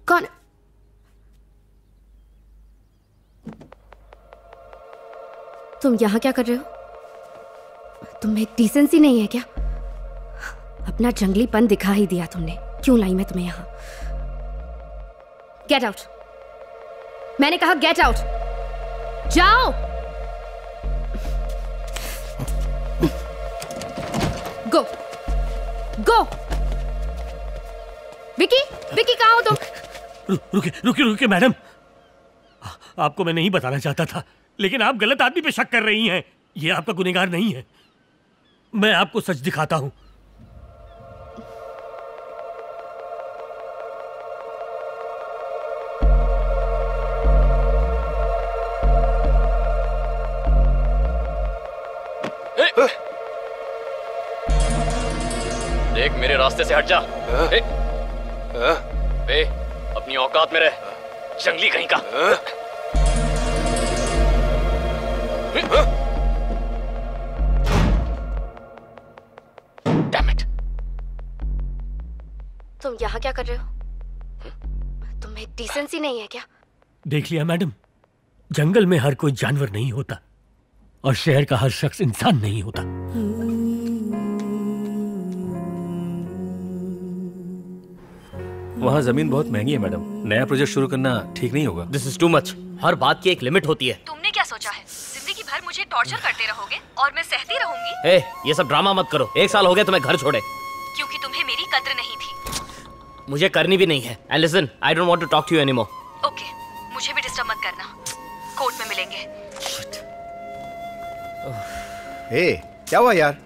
कौन? तुम यहाँ क्या कर रहे हो? तुम्हें डिसेंसी नहीं है क्या? अपना जंगलीपन दिखा ही दिया तुमने। क्यों लाई मैं तुम्हें यहाँ? Get out. मैंने कहा गेट आउट। जाओ। गो गो। विकी, विकी कहाँ हो तुम? रुकिए मैडम, आपको मैं नहीं बताना चाहता था, लेकिन आप गलत आदमी पे शक कर रही हैं। ये आपका गुनहगार नहीं है। मैं आपको सच दिखाता हूं। देख, मेरे रास्ते से हट जा। बे, अपनी औकात में रह, जंगली कहीं का। तुम यहाँ क्या कर रहे हो? तुम्हें डिसेंसी नहीं है क्या? देख लिया मैडम, जंगल में हर कोई जानवर नहीं होता और शहर का हर शख्स इंसान नहीं होता। वहाँ जमीन बहुत महंगी है मैडम, नया प्रोजेक्ट शुरू करना ठीक नहीं होगा। This is too much. हर बात की एक लिमिट होती है। तुमने क्या सोचा है, जिंदगी भर मुझे टॉर्चर करते रहोगे और मैं सहती रहूंगी? ये सब ड्रामा मत करो। 1 साल हो गया तुम्हें घर छोड़े। क्योंकि तुम्हें मेरी कद्र नहीं थी। मुझे करनी भी नहीं है। And listen, I don't want to talk to you anymore. Okay, मुझे भी डिस्टर्ब मत करना। कोर्ट में मिलेंगे। क्या हुआ यार?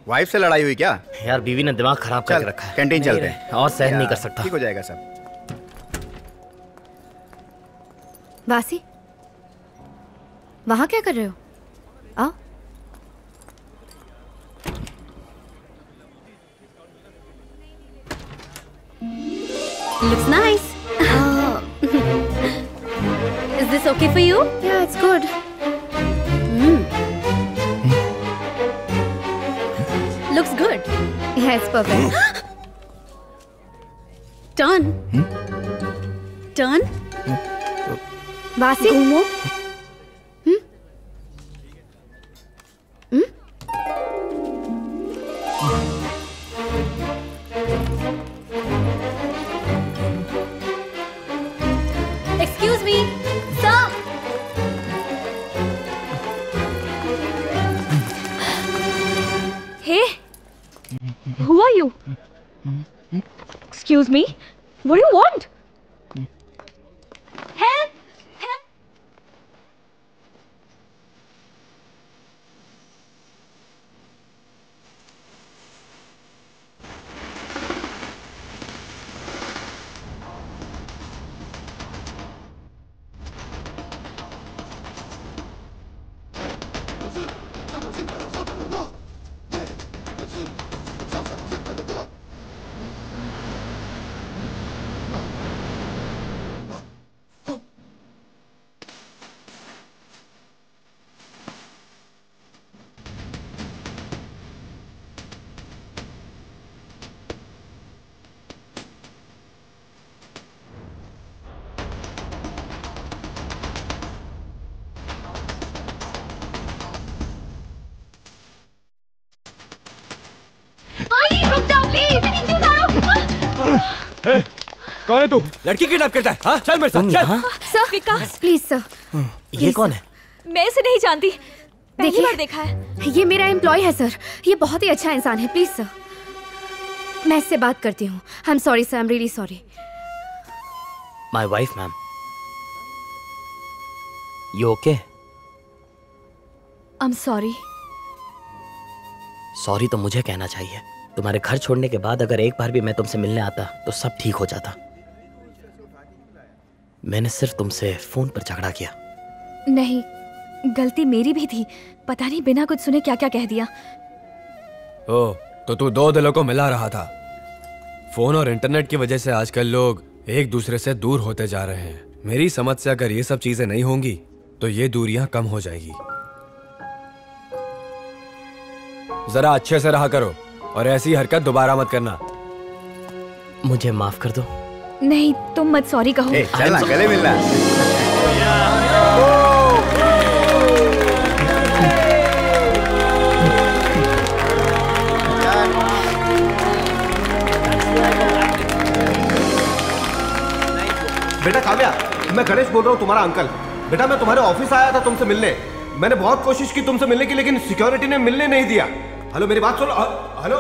वाइफ से लड़ाई हुई क्या? यार बीवी ने दिमाग खराब करके रखा है। कैंटीन चलते हैं और सहन नहीं कर सकता। ठीक हो जाएगा सब। वासी, वहां क्या कर रहे हो? आओ। Looks nice. Is this okay for you? Yeah, it's good. Looks good. Yeah, it's perfect. Turn. Turn. वासी, घूमो. Excuse me, sir. Hey, who are you? Excuse me, what do you want? Help! Help! कौन है तू? लड़की किडनैप करता है? हाँ, चल मेरे साथ चल। Sir, Vikas, please sir. ये कौन है? मैं इसे नहीं जानती, पहली देखिए, बार देखा है। ये मेरा एम्प्लॉय है सर। ये बहुत ही अच्छा इंसान है। प्लीज सर, मैं इससे बात करती हूँ। I am sorry sir, I am really sorry. My wife ma'am, you okay? I am sorry. Sorry तो मुझे कहना चाहिए। तुम्हारे घर छोड़ने के बाद अगर एक बार भी मैं तुमसे मिलने आता तो सब ठीक हो जाता। मैंने सिर्फ तुमसे फोन पर झगड़ा किया। नहीं, गलती मेरी भी थी। पता नहीं बिना कुछ सुने क्या क्या कह दिया। ओ, तो तू 2 दिलों को मिला रहा था। फोन और इंटरनेट की वजह से आजकल लोग एक दूसरे से दूर होते जा रहे हैं। मेरी समझ से अगर ये सब चीजें नहीं होंगी तो ये दूरियां कम हो जाएगी। जरा अच्छे से रहा करो और ऐसी हरकत दोबारा मत करना। मुझे माफ कर दो। नहीं, तुम मत सॉरी कहो। चल ना, गले मिलना। बेटा काव्या, मैं गणेश बोल रहा हूँ, तुम्हारा अंकल। बेटा मैं तुम्हारे ऑफिस आया था तुमसे मिलने। मैंने बहुत कोशिश की तुमसे मिलने की, लेकिन सिक्योरिटी ने मिलने नहीं दिया। हेलो, मेरी बात सुनो। हेलो,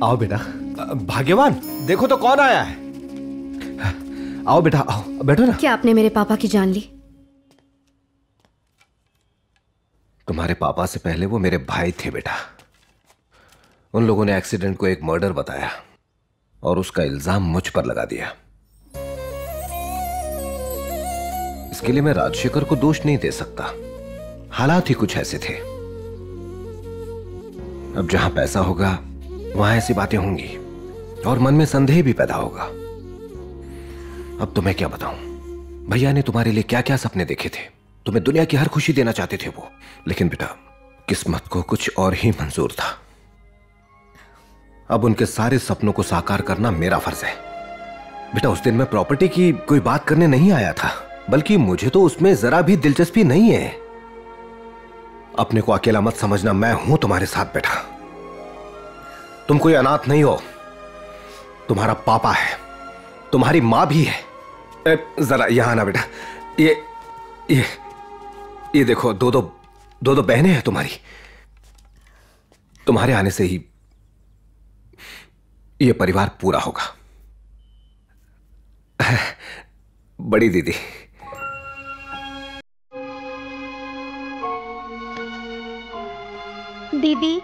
आओ बेटा। भाग्यवान, देखो तो कौन आया है। आओ बेटा, आओ, बैठो ना। क्या आपने मेरे पापा की जान ली? तुम्हारे पापा से पहले वो मेरे भाई थे बेटा। उन लोगों ने एक्सीडेंट को एक मर्डर बताया और उसका इल्जाम मुझ पर लगा दिया। इसके लिए मैं राजशेखर को दोष नहीं दे सकता। हालात ही कुछ ऐसे थे। अब जहां पैसा होगा वहां ऐसी बातें होंगी और मन में संदेह भी पैदा होगा। अब तो मैं क्या बताऊं। भैया ने तुम्हारे लिए क्या क्या सपने देखे थे, तुम्हें दुनिया की हर खुशी देना चाहते थे वो, लेकिन बेटा किस्मत को कुछ और ही मंजूर था। अब उनके सारे सपनों को साकार करना मेरा फर्ज है। बेटा उस दिन मैं प्रॉपर्टी की कोई बात करने नहीं आया था, बल्कि मुझे तो उसमें जरा भी दिलचस्पी नहीं है। अपने को अकेला मत समझना, मैं हूं तुम्हारे साथ बेटा। तुम कोई अनाथ नहीं हो, तुम्हारा पापा है, तुम्हारी मां भी है। जरा यहां आना बेटा। ये देखो, दो बहनें हैं तुम्हारी। तुम्हारे आने से ही ये परिवार पूरा होगा। बड़ी दीदी, दीदी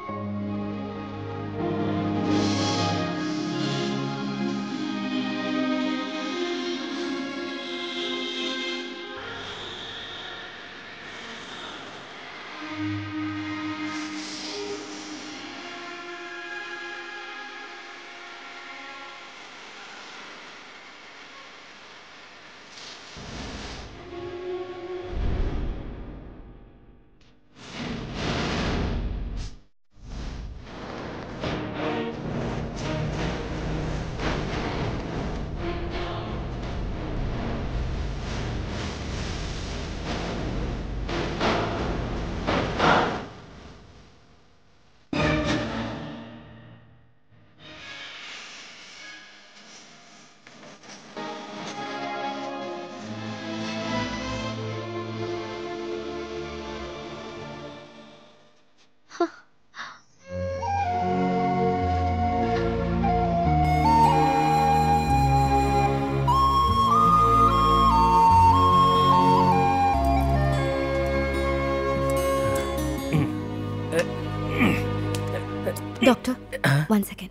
डॉक्टर, 1 सेकेंड।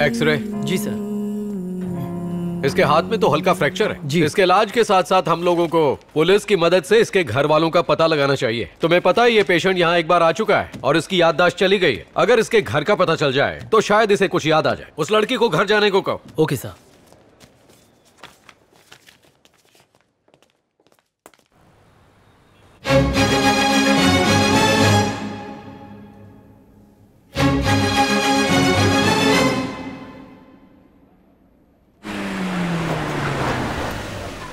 एक्सरे। जी सर। इसके हाथ में तो हल्का फ्रैक्चर है जी। इसके इलाज के साथ साथ हम लोगों को पुलिस की मदद से इसके घर वालों का पता लगाना चाहिए। तुम्हें पता है ये पेशेंट यहाँ एक बार आ चुका है और इसकी याददाश्त चली गई है। अगर इसके घर का पता चल जाए तो शायद इसे कुछ याद आ जाए। उस लड़की को घर जाने को कहो। Okay sir.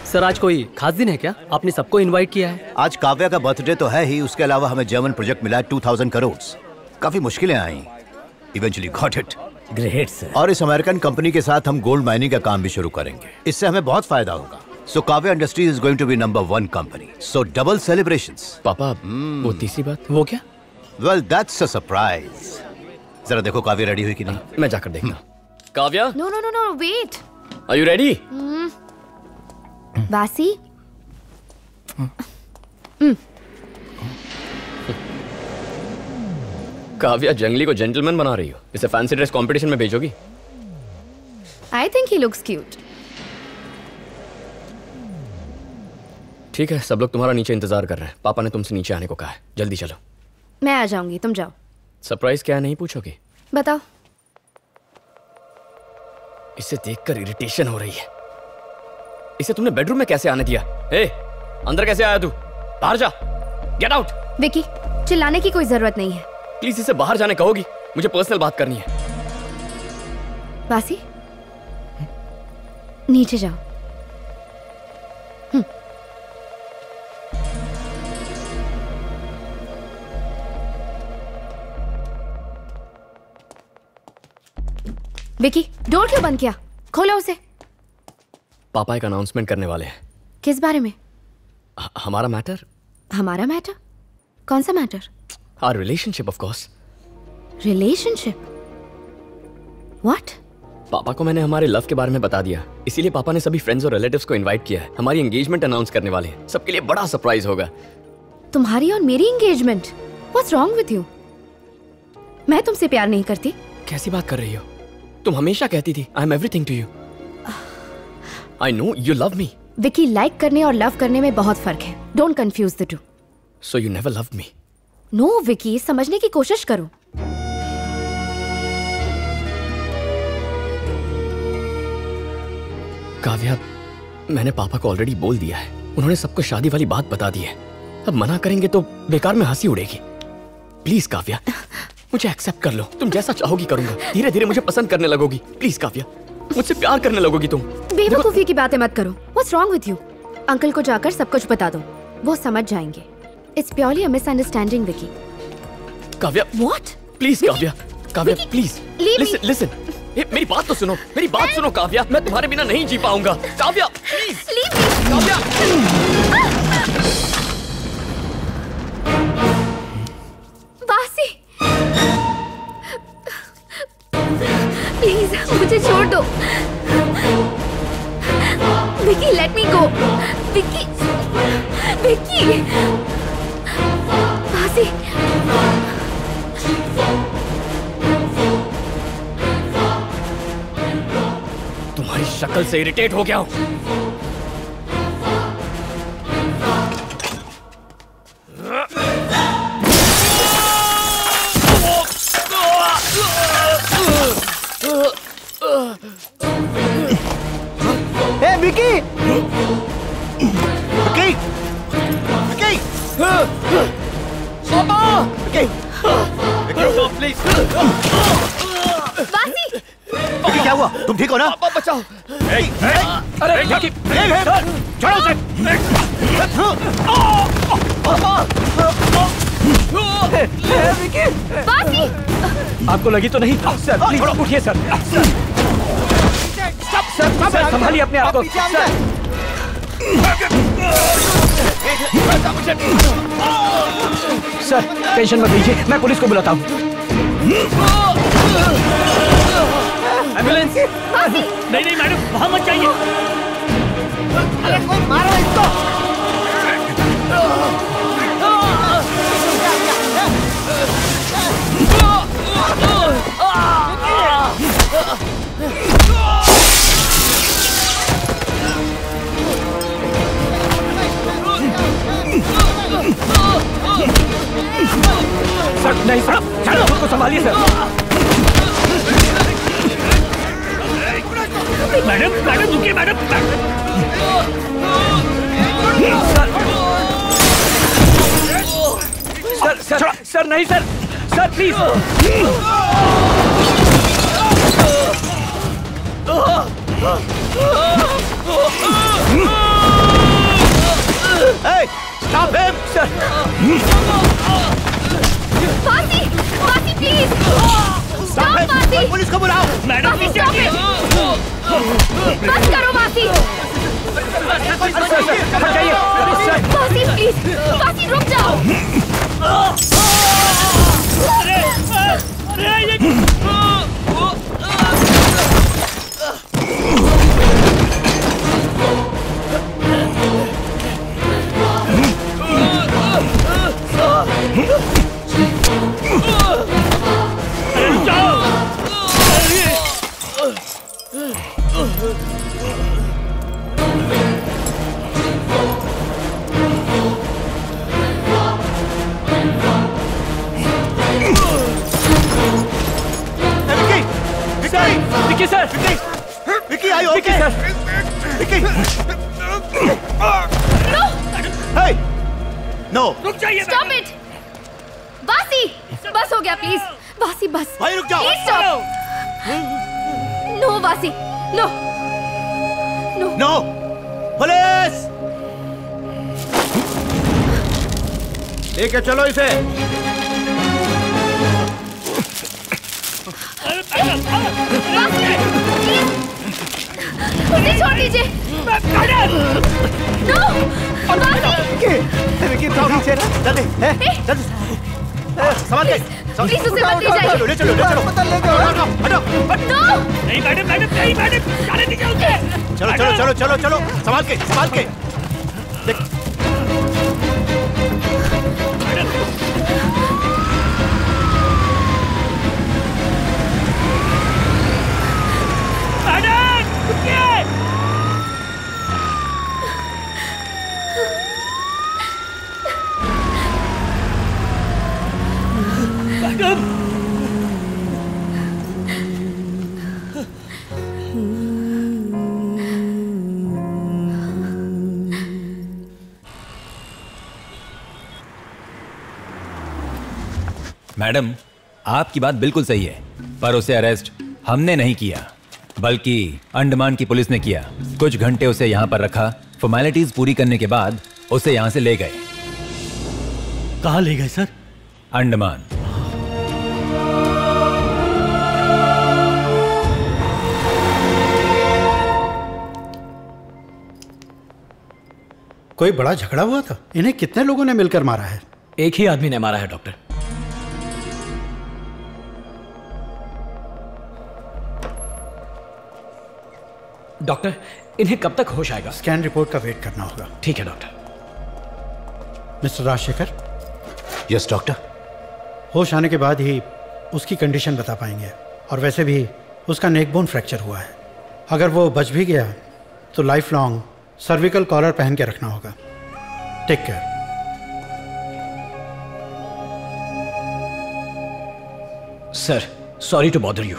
सर आज कोई खास दिन है क्या? आपने सबको इनवाइट किया है? आज काव्या का बर्थडे तो है ही, उसके अलावा हमें जर्मन प्रोजेक्ट मिला 2000 करोड़। काफी मुश्किलें आई, eventually got it. Great sir. और इस अमेरिकन कंपनी के साथ हम गोल्ड माइनिंग का काम भी शुरू करेंगे, इससे हमें बहुत फायदा होगा। So Kavya industries is going to be number 1 company, so double celebrations. पापा वो तीसरी बात वो क्या? Well that's a surprise. जरा देखो काव्या रेडी हुई कि नहीं। मैं जाकर देखता। Kavya, no no no no, wait. Are you ready? Vasi, Kavya जंगली को जेंटलमैन बना रही हो, इसे फैंसी ड्रेस कंपटीशन में भेजोगी? I think he looks cute. ठीक है, सब लोग तुम्हारा नीचे इंतजार कर रहे हैं। पापा ने तुमसे नीचे आने को कहा है, जल्दी चलो। मैं आ जाऊंगी, तुम जाओ। सरप्राइज क्या है नहीं पूछोगी? बताओ। इसे देखकर इरिटेशन हो रही है। इसे तुमने बेडरूम में कैसे आने दिया? ए, अंदर कैसे आया तू? बाहर जा, गेट आउट। विकी, चिल्लाने की कोई जरूरत नहीं है। प्लीज इसे बाहर जाने कहोगी? मुझे पर्सनल बात करनी है। वासी, नीचे जाओ। विकी, डोर क्यों बंद किया? खोलो उसे। पापा एक अनाउंसमेंट करने वाले हैं। किस बारे में? हमारा मैटर। हमारा मैटर? कौन सा matter? Our relationship of course. Relationship? What? पापा को मैंने हमारे लव के बारे में बता दिया, इसीलिए पापा ने सभी फ्रेंड्स और रिलेटिव्स को इनवाइट किया है। हमारी एंगेजमेंट अनाउंस करने वाले हैं, सबके लिए बड़ा सरप्राइज होगा। तुम्हारी और मेरी engagement? What's wrong with you? मैं तुमसे प्यार नहीं करती। कैसी बात कर रही हो? तुम हमेशा कहती थी I am everything to you. I know you love me. Vicky, like करने और लव करने में बहुत फर्क है। Don't confuse the two. So you never loved me? No Vicky, समझने की कोशिश करो। काव्या, मैंने पापा को ऑलरेडी बोल दिया है। उन्होंने सबको शादी वाली बात बता दी है। अब मना करेंगे तो बेकार में हंसी उड़ेगी। प्लीज काव्या, मुझे एक्सेप्ट कर लो। तुम जैसा चाहोगी करूंगा। धीरे धीरे मुझे पसंद करने लगोगी। प्लीज काव्या, मुझसे प्यार करने लगोगी तुम। बेवकूफी की बातें मत करो। What's wrong with you? Uncle को जाकर सब कुछ बता दो, वो समझ जाएंगे। It's purely a misunderstanding, Vicky. Kavya, What? Please Kavya, Kavya please listen listen. मेरी बात तो सुनो, मेरी बात सुनो काव्या। मैं तुम्हारे बिना नहीं जी पाऊंगा। काव्या प्लीज, काव्या। वासी, प्लीज मुझे छोड़ दो। विकी, लेट मी गो। विकी, विकी, वासी। तुम्हारी शक्ल से इरिटेट हो गया हूं। हे विकी! विकी! विकी! पापा! विकी! विकी, प्लीज! वासी! विकी, क्या हुआ? तुम ठीक हो ना? पापा बचाओ! अरे विकी! छोड़ो उसे! विकी! वासी! आपको लगी तो नहीं? सर प्लीज उठिए सर। सर संभालिए अपने आप को। सर टेंशन मत लीजिए, मैं पुलिस को बुलाता हूँ। एम्बुलेंस! नहीं नहीं मैडम, वहां मत जाइए। अरे कोई मारो इसको! सर नहीं सर, चलो खुद को संभालिए सर। मैडम मैडम रुकिए मैडम। सर सर नहीं sir, sir please. Hey, stop him! Sir! वासी! वासी प्लीज! Stop him! वासी! पुलिस को बुलाओ! मैडम वासी स्टॉप इट! बस करो वासी! वासी प्लीज! वासी रुक जाओ! Vicky sir! Vicky are you okay? Vicky! No! Hey! No! रुक जाइए! Stop it! वासी! बस हो गया प्लीज! वासी बस! भाई रुक जाओ! Please stop! नो वासी! नो! नो! नो! पुलिस! लेके चलो इसे! उसे छोड़ दीजिए! नो! विकी नीचे ना! जल्दी! जल्दी! संभाल के! प्लीज उसे मत ले जाइए! ले चलो! हटो! नो! नहीं मैडम नहीं मैडम! जाने दीजिए उसे! चलो! संभाल के! मैडम, आपकी बात बिल्कुल सही है, पर उसे अरेस्ट हमने नहीं किया, बल्कि अंडमान की पुलिस ने किया। कुछ घंटे उसे यहाँ पर रखा, फॉर्मेलिटीज पूरी करने के बाद उसे यहाँ से ले गए। कहाँ ले गए सर? अंडमान। कोई बड़ा झगड़ा हुआ था? इन्हें कितने लोगों ने मिलकर मारा है? एक ही आदमी ने मारा है डॉक्टर। डॉक्टर, इन्हें कब तक होश आएगा? स्कैन रिपोर्ट का वेट करना होगा। ठीक है doctor. Mister Rajshekhar. Yes doctor. होश आने के बाद ही उसकी कंडीशन बता पाएंगे, और वैसे भी उसका नेक बोन फ्रैक्चर हुआ है। अगर वो बच भी गया तो लाइफ लॉन्ग सर्विकल कॉलर पहन के रखना होगा। Take care. Sir, sorry to bother you.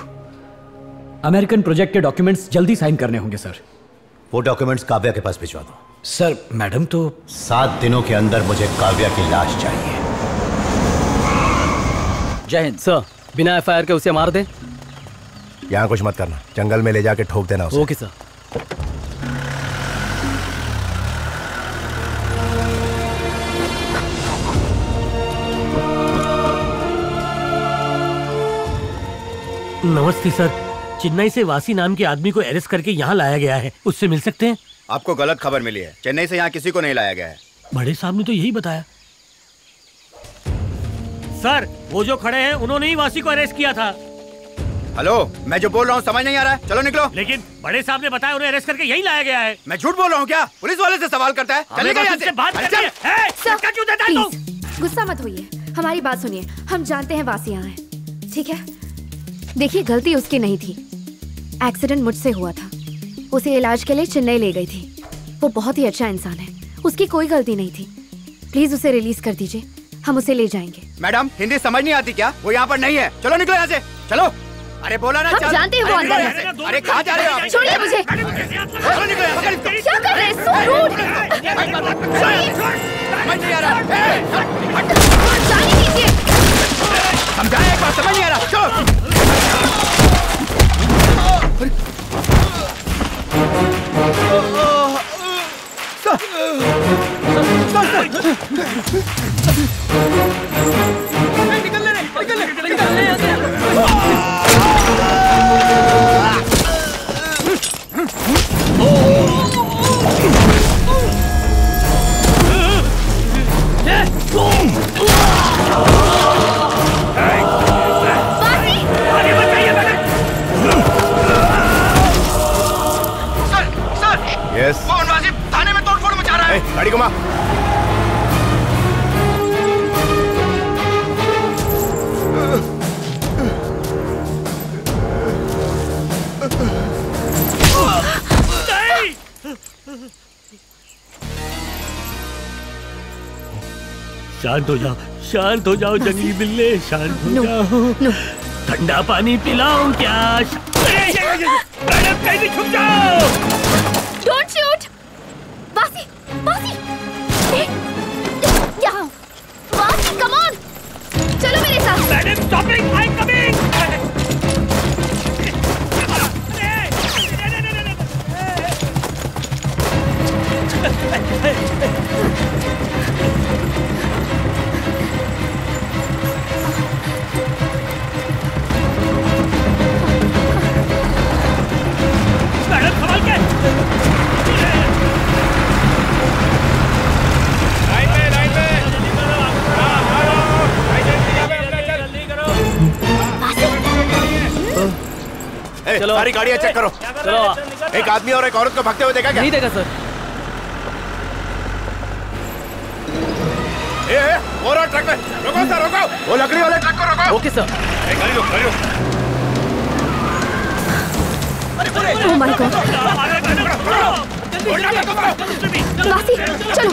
American project के डॉक्यूमेंट्स जल्दी साइन करने होंगे सर। वो डॉक्यूमेंट्स काव्या के पास भिजवा दो। सर, मैडम तो 7 दिनों के अंदर मुझे काव्या की लाश चाहिए। जय हिंद सर। बिना एफआईआर के उसे मार दें? यहाँ कुछ मत करना, जंगल में ले जाके ठोक देना उसे। Okay sir. नमस्ते सर, चेन्नई से वासी नाम के आदमी को अरेस्ट करके यहाँ लाया गया है, उससे मिल सकते हैं? आपको गलत खबर मिली है, चेन्नई से यहाँ किसी को नहीं लाया गया है। बड़े साहब ने तो यही बताया। सर, वो जो खड़े हैं उन्होंने ही वासी को अरेस्ट किया था। हेलो, मैं जो बोल रहा हूँ समझ नहीं आ रहा है? चलो निकलो। लेकिन बड़े साहब ने बताया उन्हें अरेस्ट करके यहीं लाया गया है। मैं झूठ बोल रहा हूँ क्या? पुलिस वाले से सवाल करता है? चलेगा यहाँ से? बात करनी है। क्यों देता है तू? गुस्सा मत होइए, हमारी बात सुनिए। हम जानते हैं वासी यहाँ है, ठीक है? देखिए, गलती उसकी नहीं थी, एक्सीडेंट मुझसे हुआ था। उसे इलाज के लिए चेन्नई ले गई थी। वो बहुत ही अच्छा इंसान है, उसकी कोई गलती नहीं थी। प्लीज उसे रिलीज कर दीजिए, हम उसे ले जाएंगे। मैडम, हिंदी समझ नहीं आती क्या? वो यहाँ पर नहीं है। चलो निकलो यहाँ से, चलो। अरे बोला ना, हम जानते हैं वो अंदर है। अरे कहाँ जा रहे हो आप? छोड़िए मुझे। चलो निकलो यहाँ से। क्या कर रहे हैं? So rude। समझ नहीं आ रहा। जाने दीजिए। समझाया एक बार, समझ नहीं आ रहा। चलो। यस। वो वासिफ थाने में तोड़फोड़ मचा रहा है। गाड़ी घुमा। शांत हो जाओ, शांत हो जाओ जंगली बिल्ले, शांत हो जाओ। ठंडा पानी पिलाऊं क्या? मैडम, कहीं छुप जाओ। Don't shoot! वासी, वासी, यहाँ, वासी, come on, चलो मेरे साथ। Madam, stopping, I'm coming. Madam, संभाल के। लाइन पे। चलो, सारी गाड़ियाँ चेक करो। चलो। एक आदमी और एक औरत को भागते हुए देखा क्या? नहीं देखा सर। वो रहा ट्रक में। रोको सर, रोको। वो लकड़ी वाले ट्रक को रोको। Okay sir. गाड़ी रोक, गाड़ी रोक। Oh my God! वासी, चलो।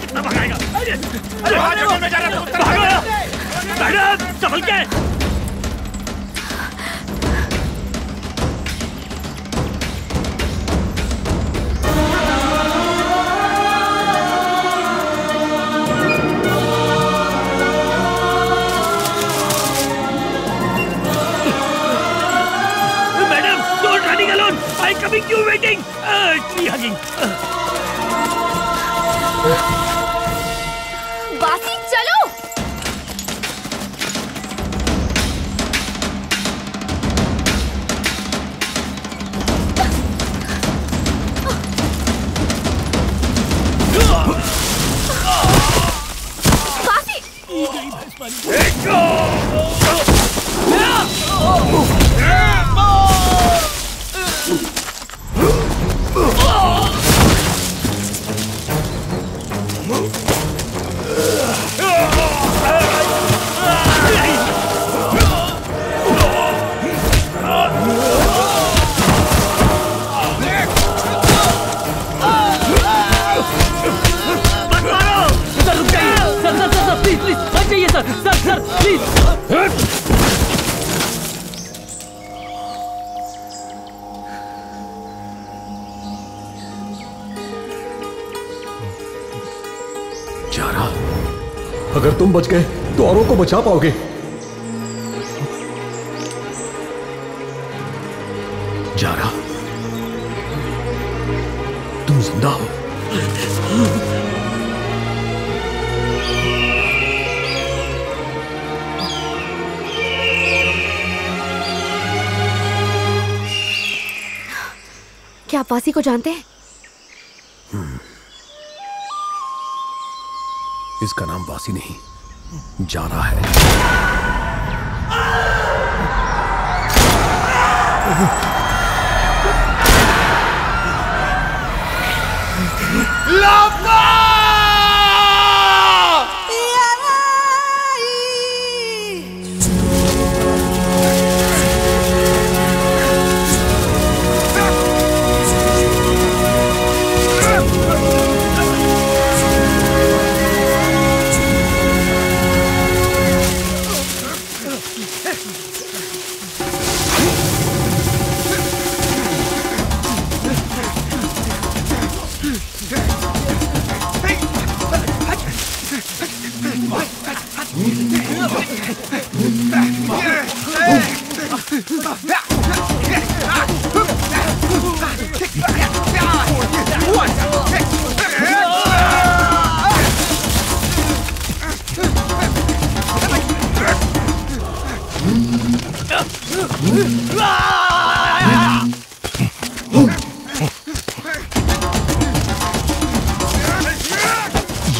कितना भगाएगा? मैडम, संभल के। बासी चलो। अगर तुम बच गए तो औरों को बचा पाओगे। जारा, तुम जिंदा हो। क्या आप वासी को जानते हैं? इसका नाम वासी नहीं, जारा है।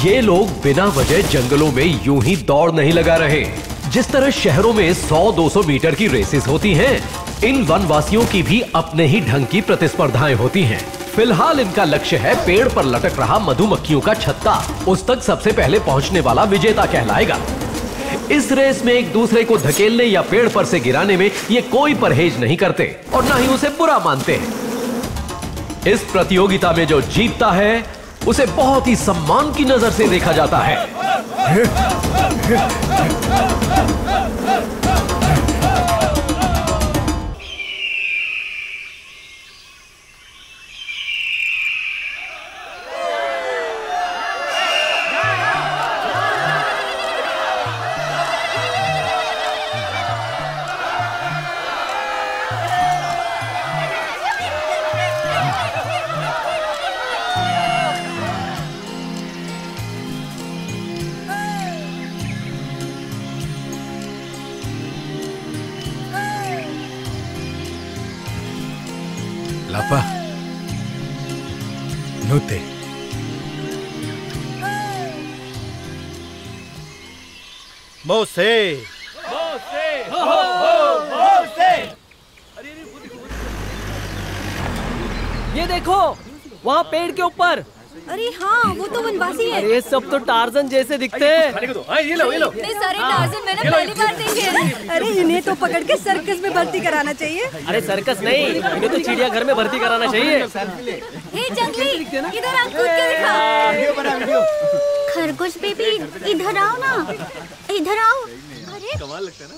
ये लोग बिना वजह जंगलों में यूं ही दौड़ नहीं लगा रहे। जिस तरह शहरों में 100-200 मीटर की रेसेस होती हैं, इन वनवासियों की भी अपने ही ढंग की प्रतिस्पर्धाएं होती हैं। फिलहाल इनका लक्ष्य है पेड़ पर लटक रहा मधुमक्खियों का छत्ता। उस तक सबसे पहले पहुंचने वाला विजेता कहलाएगा। इस रेस में एक दूसरे को धकेलने या पेड़ पर से गिराने में ये कोई परहेज नहीं करते और ना ही उसे बुरा मानते हैं। इस प्रतियोगिता में जो जीतता है उसे बहुत ही सम्मान की नजर से देखा जाता है। Lapa. Nute. मोसे। ये देखो वहाँ पेड़ के ऊपर। अरे हाँ, वो तो वनवासी है। अरे सब तो टार्जन जैसे दिखते हैं। ये लो ये लो। इतने सारे टार्जन मैंने पहली बार देखे हैं। अरे इन्हें तो पकड़ के सर्कस में भर्ती कराना चाहिए। अरे सर्कस नहीं, इन्हें तो चिड़ियाघर में भर्ती कराना चाहिए। हे जंगली, इधर आ, कूद के दिखा। खरगोश बेबी, इधर आओ ना, इधर आओ। अरे कमाल लगता है ना।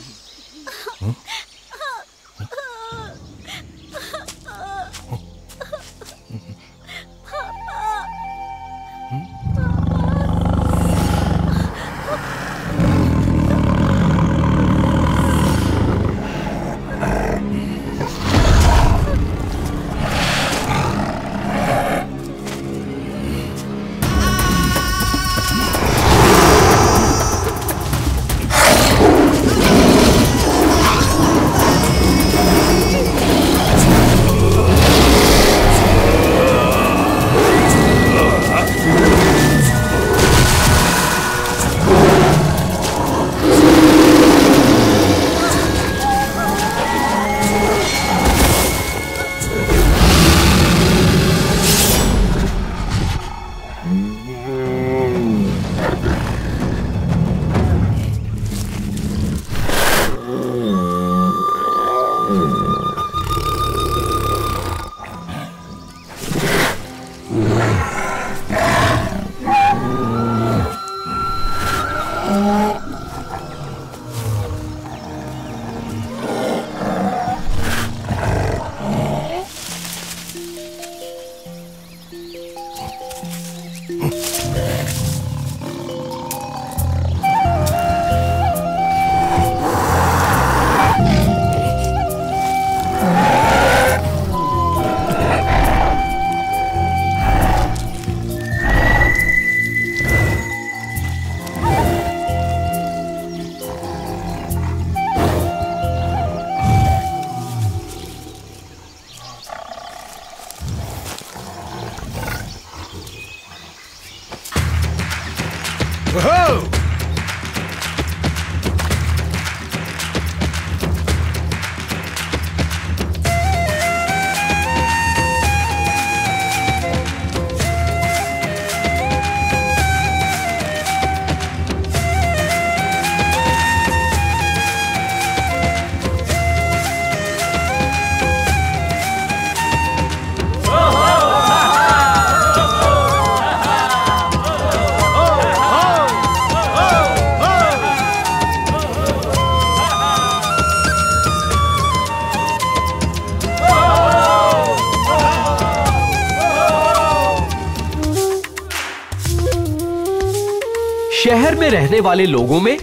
में रहने वाले लोगों में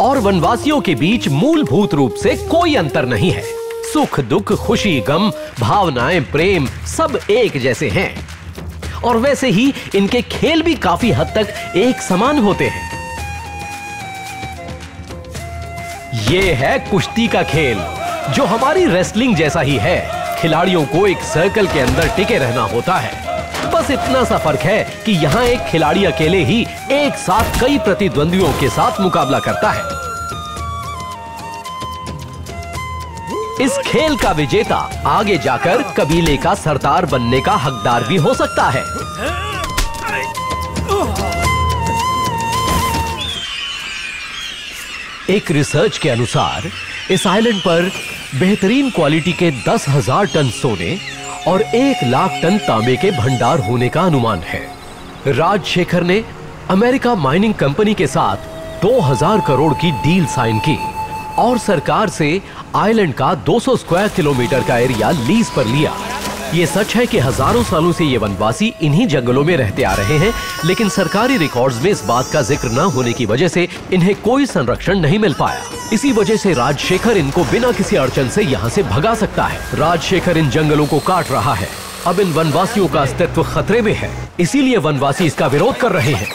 और वनवासियों के बीच मूलभूत रूप से कोई अंतर नहीं है। सुख दुख, खुशी गम, भावनाएं, प्रेम सब एक जैसे हैं। और वैसे ही इनके खेल भी काफी हद तक एक समान होते हैं। ये है कुश्ती का खेल, जो हमारी रेसलिंग जैसा ही है। खिलाड़ियों को एक सर्कल के अंदर टिके रहना होता है। बस इतना सा फर्क है कि यहाँ एक खिलाड़ी अकेले ही एक साथ कई प्रतिद्वंदियों के साथ मुकाबला करता है। इस खेल का विजेता आगे जाकर कबीले का सरदार बनने का हकदार भी हो सकता है। एक रिसर्च के अनुसार इस आइलैंड पर बेहतरीन क्वालिटी के 10,000 टन सोने और 1 लाख टन तांबे के भंडार होने का अनुमान है। राजशेखर ने अमेरिका माइनिंग कंपनी के साथ 2000 करोड़ की डील साइन की और सरकार से आइलैंड का 200 स्क्वायर किलोमीटर का एरिया लीज पर लिया। ये सच है कि हजारों सालों से ये वनवासी इन्हीं जंगलों में रहते आ रहे हैं, लेकिन सरकारी रिकॉर्ड्स में इस बात का जिक्र न होने की वजह से इन्हें कोई संरक्षण नहीं मिल पाया। इसी वजह से राजशेखर इनको बिना किसी अड़चन से यहाँ से भगा सकता है। राजशेखर इन जंगलों को काट रहा है। अब इन वनवासियों का अस्तित्व खतरे में है, इसीलिए वनवासी इसका विरोध कर रहे हैं।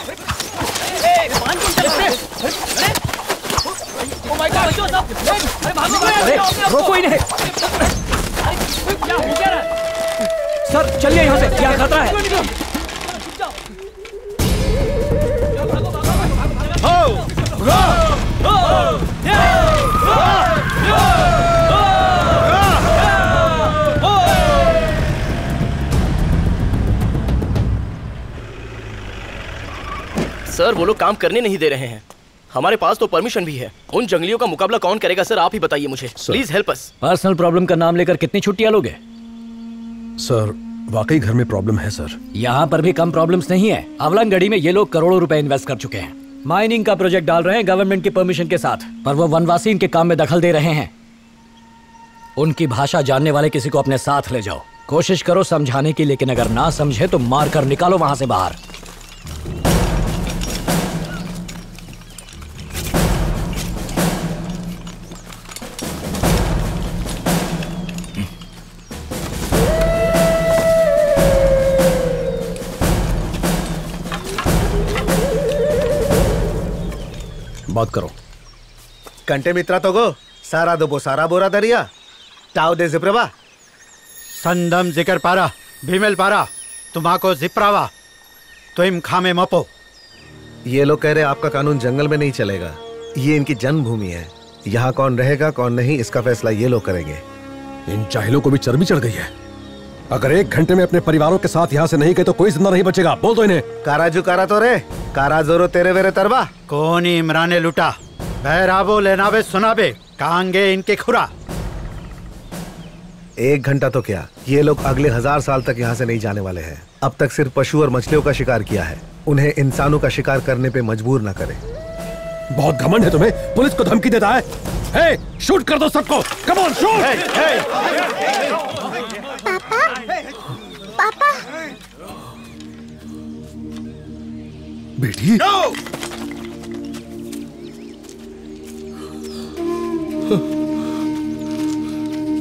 रोको इन्हें। सर चलिए यहाँ से, क्या खतरा है? सर वो लोग काम करने नहीं दे रहे हैं। हमारे पास तो परमिशन भी है। उन जंगलियों का मुकाबला कौन करेगा सर, आप ही बताइए मुझे। Please help us. Personal problem का नाम लेकर कितनी छुट्टियां लोगे? सर वाकई घर में प्रॉब्लम है सर। यहाँ पर भी कम प्रॉब्लम्स नहीं है। अवलंगड़ी में ये लोग करोड़ों रुपए इन्वेस्ट कर चुके हैं। माइनिंग का प्रोजेक्ट डाल रहे हैं गवर्नमेंट की परमिशन के साथ, पर वो वनवासी इनके काम में दखल दे रहे हैं। उनकी भाषा जानने वाले किसी को अपने साथ ले जाओ। कोशिश करो समझाने की, लेकिन अगर ना समझे तो मार कर निकालो वहां से बाहर। बात करो। कंटे मित्रा तो गो सारा दो सारा बोरा दरिया टाव दे जिप्रवा संदम जिकर पारा भीमेल पारा तुम्हाको जिप्रावा तो इम खामे मपो। ये लोग कह रहे आपका कानून जंगल में नहीं चलेगा, ये इनकी जन्मभूमि है। यहाँ कौन रहेगा कौन नहीं इसका फैसला ये लोग करेंगे। इन जाहिलों को भी चर्बी चढ़ गई है। अगर 1 घंटे में अपने परिवारों के साथ यहाँ से नहीं गए तो कोई जिंदा नहीं बचेगा। बोल दो इन्हें। काराजू कारा तो रे कारा जोरो तेरे वेरे तरबा कौन इमराने लुटा बहराबो लेनावे सुनाबे कांगे इनके खुरा। 1 घंटा तो क्या, ये लोग अगले 1000 साल तक यहाँ से नहीं जाने वाले हैं। अब तक सिर्फ पशु और मछलियों का शिकार किया है, उन्हें इंसानों का शिकार करने पे मजबूर न करें। बहुत घमंड है तुम्हें, पुलिस को धमकी देता है। हे, शूट कर दो सबको। Come on shoot. पापा बेटी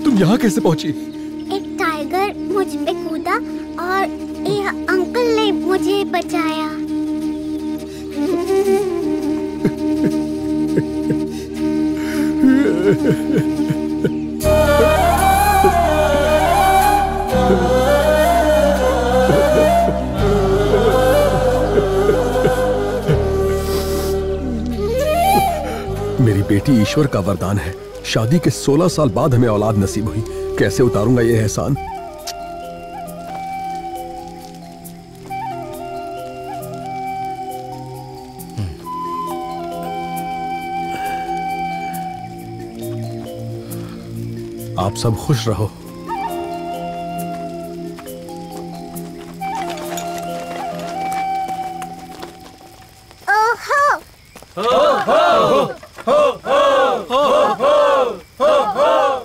तुम यहाँ कैसे पहुंची? एक टाइगर मुझ पे कूदा और ये अंकल ने मुझे बचाया। मेरी बेटी ईश्वर का वरदान है। शादी के 16 साल बाद हमें औलाद नसीब हुई। कैसे उतारूंगा ये एहसान। आप सब खुश रहो।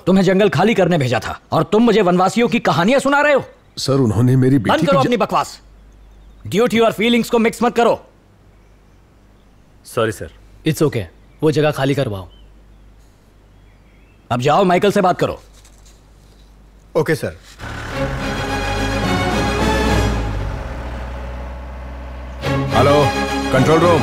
तुम्हें जंगल खाली करने भेजा था और तुम मुझे वनवासियों की कहानियां सुना रहे हो। सर उन्होंने मेरी बेटी बंद करो अपनी बकवास। ड्यू टू योर फीलिंग्स को मिक्स मत करो। Sorry sir. इट्स ओके, वो जगह खाली करवाओ। अब जाओ माइकल से बात करो। Okay sir. Hello, control room.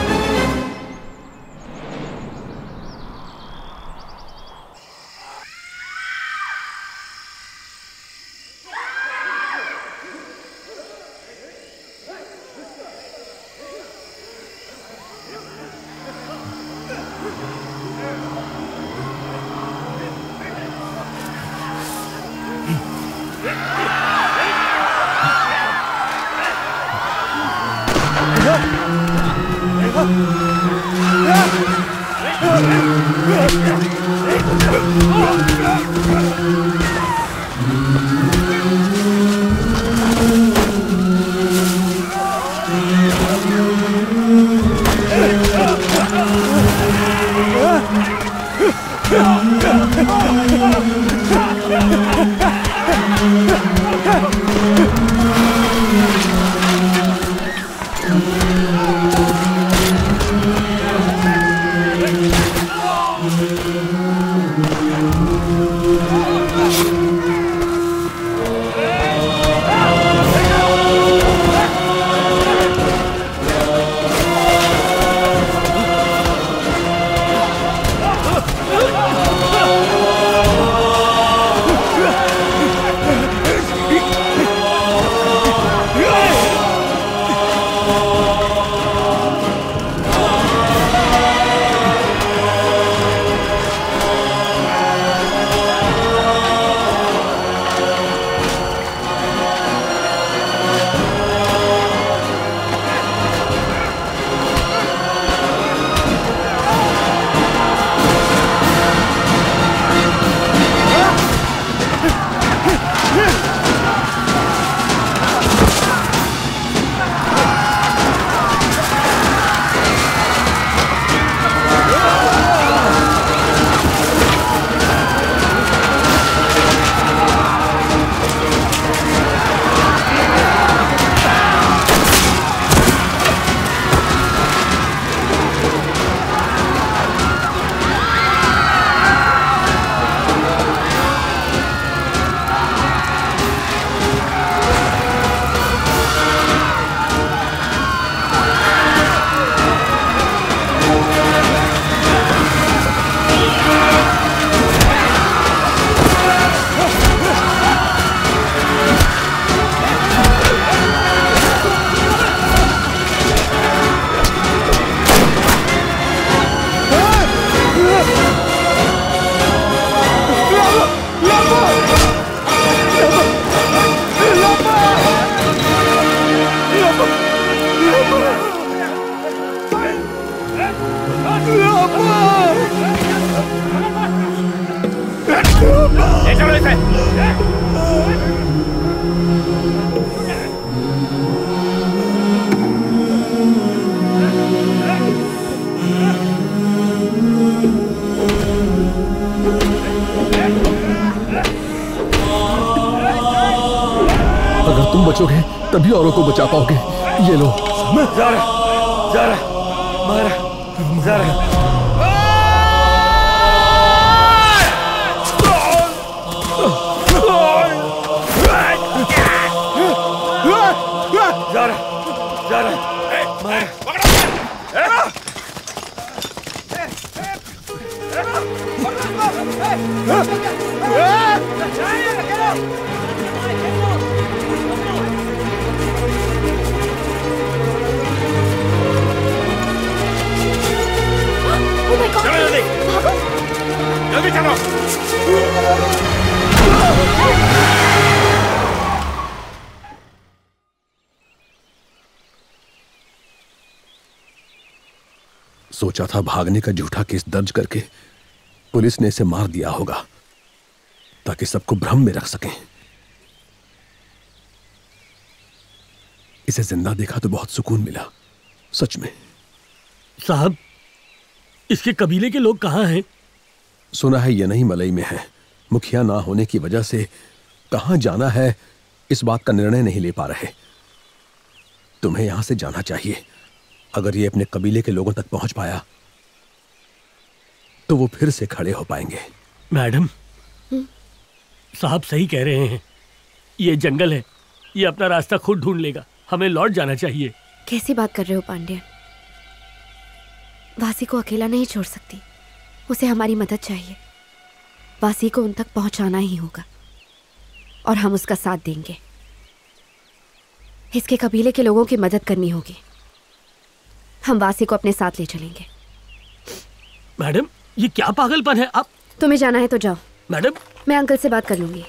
अगर तुम बचोगे तभी औरों को बचा पाओगे। ये लो। ज़ारा, ज़ारा, मारा, ज़ारा। ज़ारा, ज़ारा, मारा। Oh my God! चलो जल्दी, भागो! जल्दी चलो। सोचा था भागने का झूठा केस दर्ज करके पुलिस ने इसे मार दिया होगा ताकि सबको भ्रम में रख सकें। इसे जिंदा देखा तो बहुत सुकून मिला, सच में। साहब, इसके कबीले के लोग कहाँ हैं? सुना है ये नहीं मलई में है। मुखिया ना होने की वजह से कहां जाना है इस बात का निर्णय नहीं ले पा रहे। तुम्हें यहां से जाना चाहिए। अगर ये अपने कबीले के लोगों तक पहुंच पाया तो वो फिर से खड़े हो पाएंगे। मैडम, साहब सही कह रहे हैं। ये जंगल है, ये अपना रास्ता खुद ढूंढ लेगा। हमें लौट जाना चाहिए। कैसी बात कर रहे हो पांड्यन? वासी को अकेला नहीं छोड़ सकती, उसे हमारी मदद चाहिए। वासी को उन तक पहुंचाना ही होगा और हम उसका साथ देंगे। इसके कबीले के लोगों की मदद करनी होगी। हम वासी को अपने साथ ले चलेंगे। मैडम, ये क्या पागलपन है? आप तुम्हें जाना है तो जाओ। मैडम, मैं अंकल से बात कर लूंगी।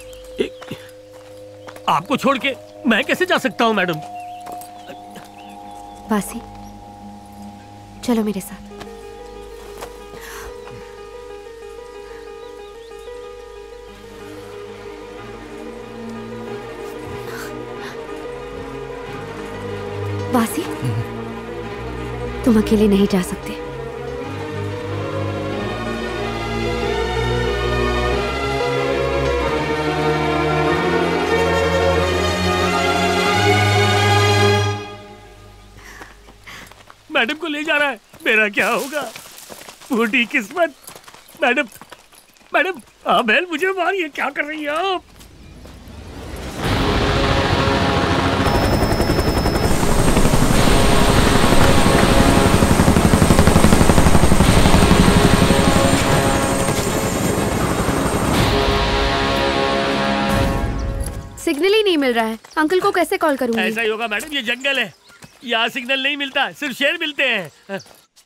आपको छोड़ के मैं कैसे जा सकता हूँ मैडम? वासी, चलो मेरे साथ। वासी, तुम अकेले नहीं जा सकते। मैडम को ले जा रहा है, मेरा क्या होगा? फूटी किस्मत। मैडम, मैडम, बहन मुझे मारिए, क्या कर रही हैं आप? सिग्नल ही नहीं मिल रहा है। अंकल को कैसे कॉल करूंगी? ऐसा ही होगा मैडम, ये जंगल है, यहाँ सिग्नल नहीं मिलता, सिर्फ शेर मिलते हैं।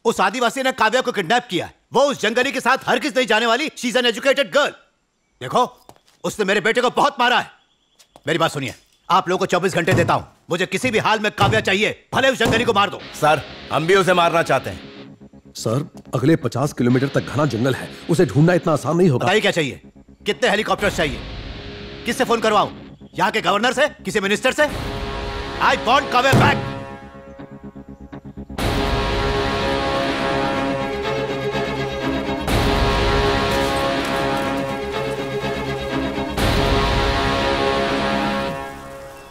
उस आदिवासी ने काव्या को किडनैप किया। वो उस जंगली के साथ हरगिज़ नहीं जाने वाली। She is an educated girl. देखो, उसने मेरे बेटे को बहुत मारा है। मेरी बात सुनिए, आप लोगों को 24 घंटे देता हूं। मुझे किसी भी हाल में काव्या चाहिए, भले उस जंगली को मार दो। सर, हम भी उसे मारना चाहते हैं। सर, अगले 50 किलोमीटर तक घना जंगल है, उसे ढूंढना इतना आसान नहीं होगा। बताइए क्या चाहिए? कितने हेलीकॉप्टर्स चाहिए? किससे फोन करवाऊं? यहाँ के गवर्नर से? किसी मिनिस्टर से? I want Kavya back.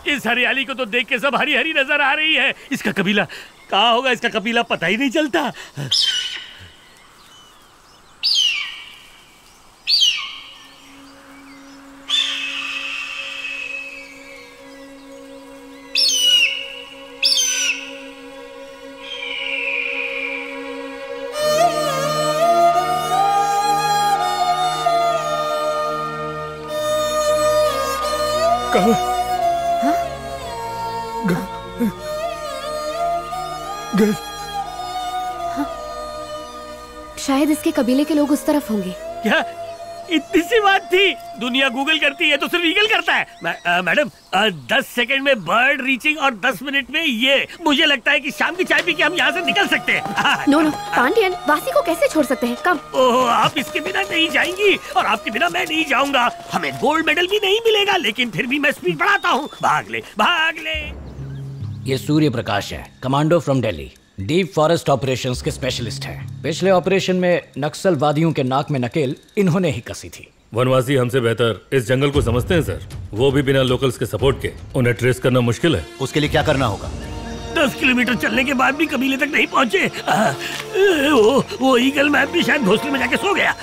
इस हरियाली को तो देख के सब हरी हरी नजर आ रही है। इसका कबीला कहाँ होगा? इसका कबीला पता ही नहीं चलता। शायद इसके कबीले के लोग उस तरफ होंगे। क्या इतनी सी बात थी? दुनिया गूगल करती है तो सिर्फ ईगल करता है। मैडम, 10 सेकंड में बर्ड रीचिंग और 10 मिनट में ये। मुझे लगता है कि शाम की चाय पी के हम यहाँ से निकल सकते हैं। नो नो पांड्यन, वासी को कैसे छोड़ सकते हैं? कम। ओह, आप इसके बिना नहीं जाएंगी और आपके बिना मैं नहीं जाऊंगा। हमें गोल्ड मेडल भी नहीं मिलेगा, लेकिन फिर भी मैं स्पीड बढ़ाता हूँ। भाग ले, भाग ले। ये सूर्य प्रकाश है, commando from Delhi, deep forest operations के स्पेशलिस्ट हैं। पिछले ऑपरेशन में नक्सलवादियों के नाक में नकेल इन्होंने ही कसी थी। वनवासी हमसे बेहतर इस जंगल को समझते हैं सर। वो भी बिना लोकल्स के सपोर्ट के। उन्हें ट्रेस करना मुश्किल है। उसके लिए क्या करना होगा? 10 किलोमीटर चलने के बाद भी कबीले तक नहीं पहुंचे। वो ईगल मैप भी शायद घोंसले में जाके सो गया।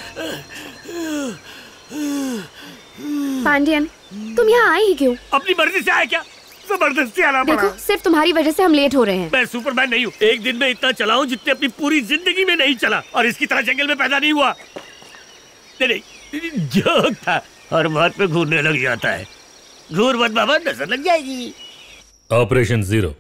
पांड्यन, तुम यहाँ आए ही क्यों? अपनी मर्जी से आए क्या? जबरदस्ती आना पड़ा। देखो, सिर्फ तुम्हारी वजह से हम लेट हो रहे हैं। मैं सुपरमैन नहीं हूँ। एक दिन में इतना चला हूँ जितने अपनी पूरी जिंदगी में नहीं चला, और इसकी तरह जंगल में पैदा नहीं हुआ। नहीं, जोक था। हर बात पे घूरने लग जाता है। घूर मत बाबा, नजर लग जाएगी। Operation zero.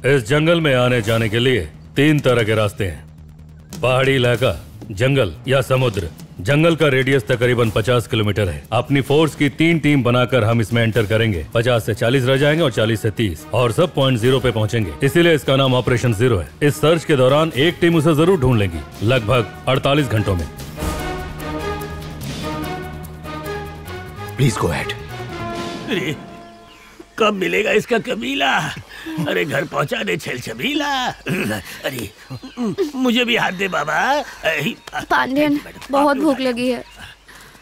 इस जंगल में आने जाने के लिए 3 तरह के रास्ते हैं। पहाड़ी इलाका, जंगल या समुद्र। जंगल का रेडियस तकरीबन 50 किलोमीटर है। अपनी फोर्स की 3 टीम बनाकर हम इसमें एंटर करेंगे। 50 से 40 रह जाएंगे और 40 से 30, और सब पॉइंट 0 पे पहुंचेंगे। इसीलिए इसका नाम ऑपरेशन जीरो है। इस सर्च के दौरान एक टीम उसे जरूर ढूंढ लेगी, लगभग 48 घंटों में। Please go ahead. अरे कब मिलेगा इसका कबीला? अरे घर पहुंचा दे छेलछबीला। अरे मुझे भी हाथ दे बाबा। पांड्यन, बहुत भूख लगी है।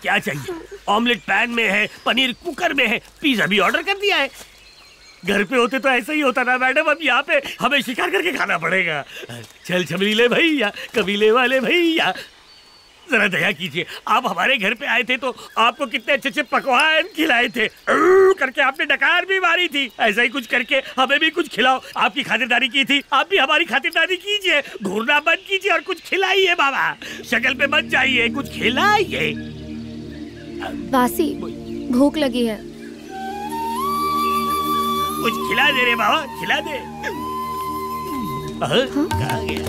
क्या चाहिए? ऑमलेट पैन में है, पनीर कुकर में है, पिज्जा भी ऑर्डर कर दिया है। घर पे होते तो ऐसा ही होता ना मैडम। अब यहाँ पे हमें शिकार करके खाना पड़ेगा। चल छबीले भैया, कबीले वाले भैया, जरा दया कीजिए। आप हमारे घर पे आए थे तो आपको कितने अच्छे अच्छे पकवान खिलाए थे, करके आपने डकार भी मारी थी। ऐसा ही कुछ करके हमें भी कुछ खिलाओ। आपकी खातिरदारी की थी, आप भी हमारी खातिरदारी कीजिए। घूरना बंद कीजिए और कुछ खिलाइए बाबा। शक्ल पे मत जाइए, कुछ खिलाइए। वासी, भूख लगी है। कुछ खिला दे रे बाबा, खिला दे। कहाँ गया?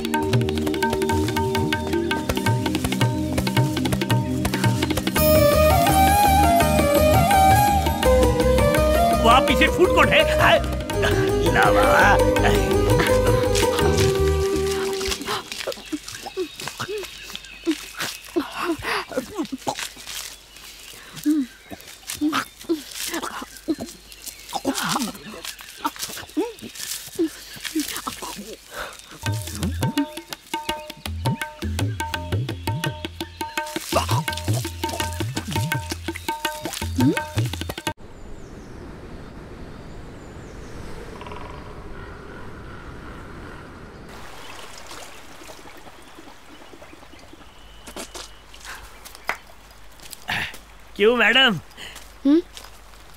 वहाँ पीछे फूड कोर्ट है। ला बाबा। क्यों मैडम?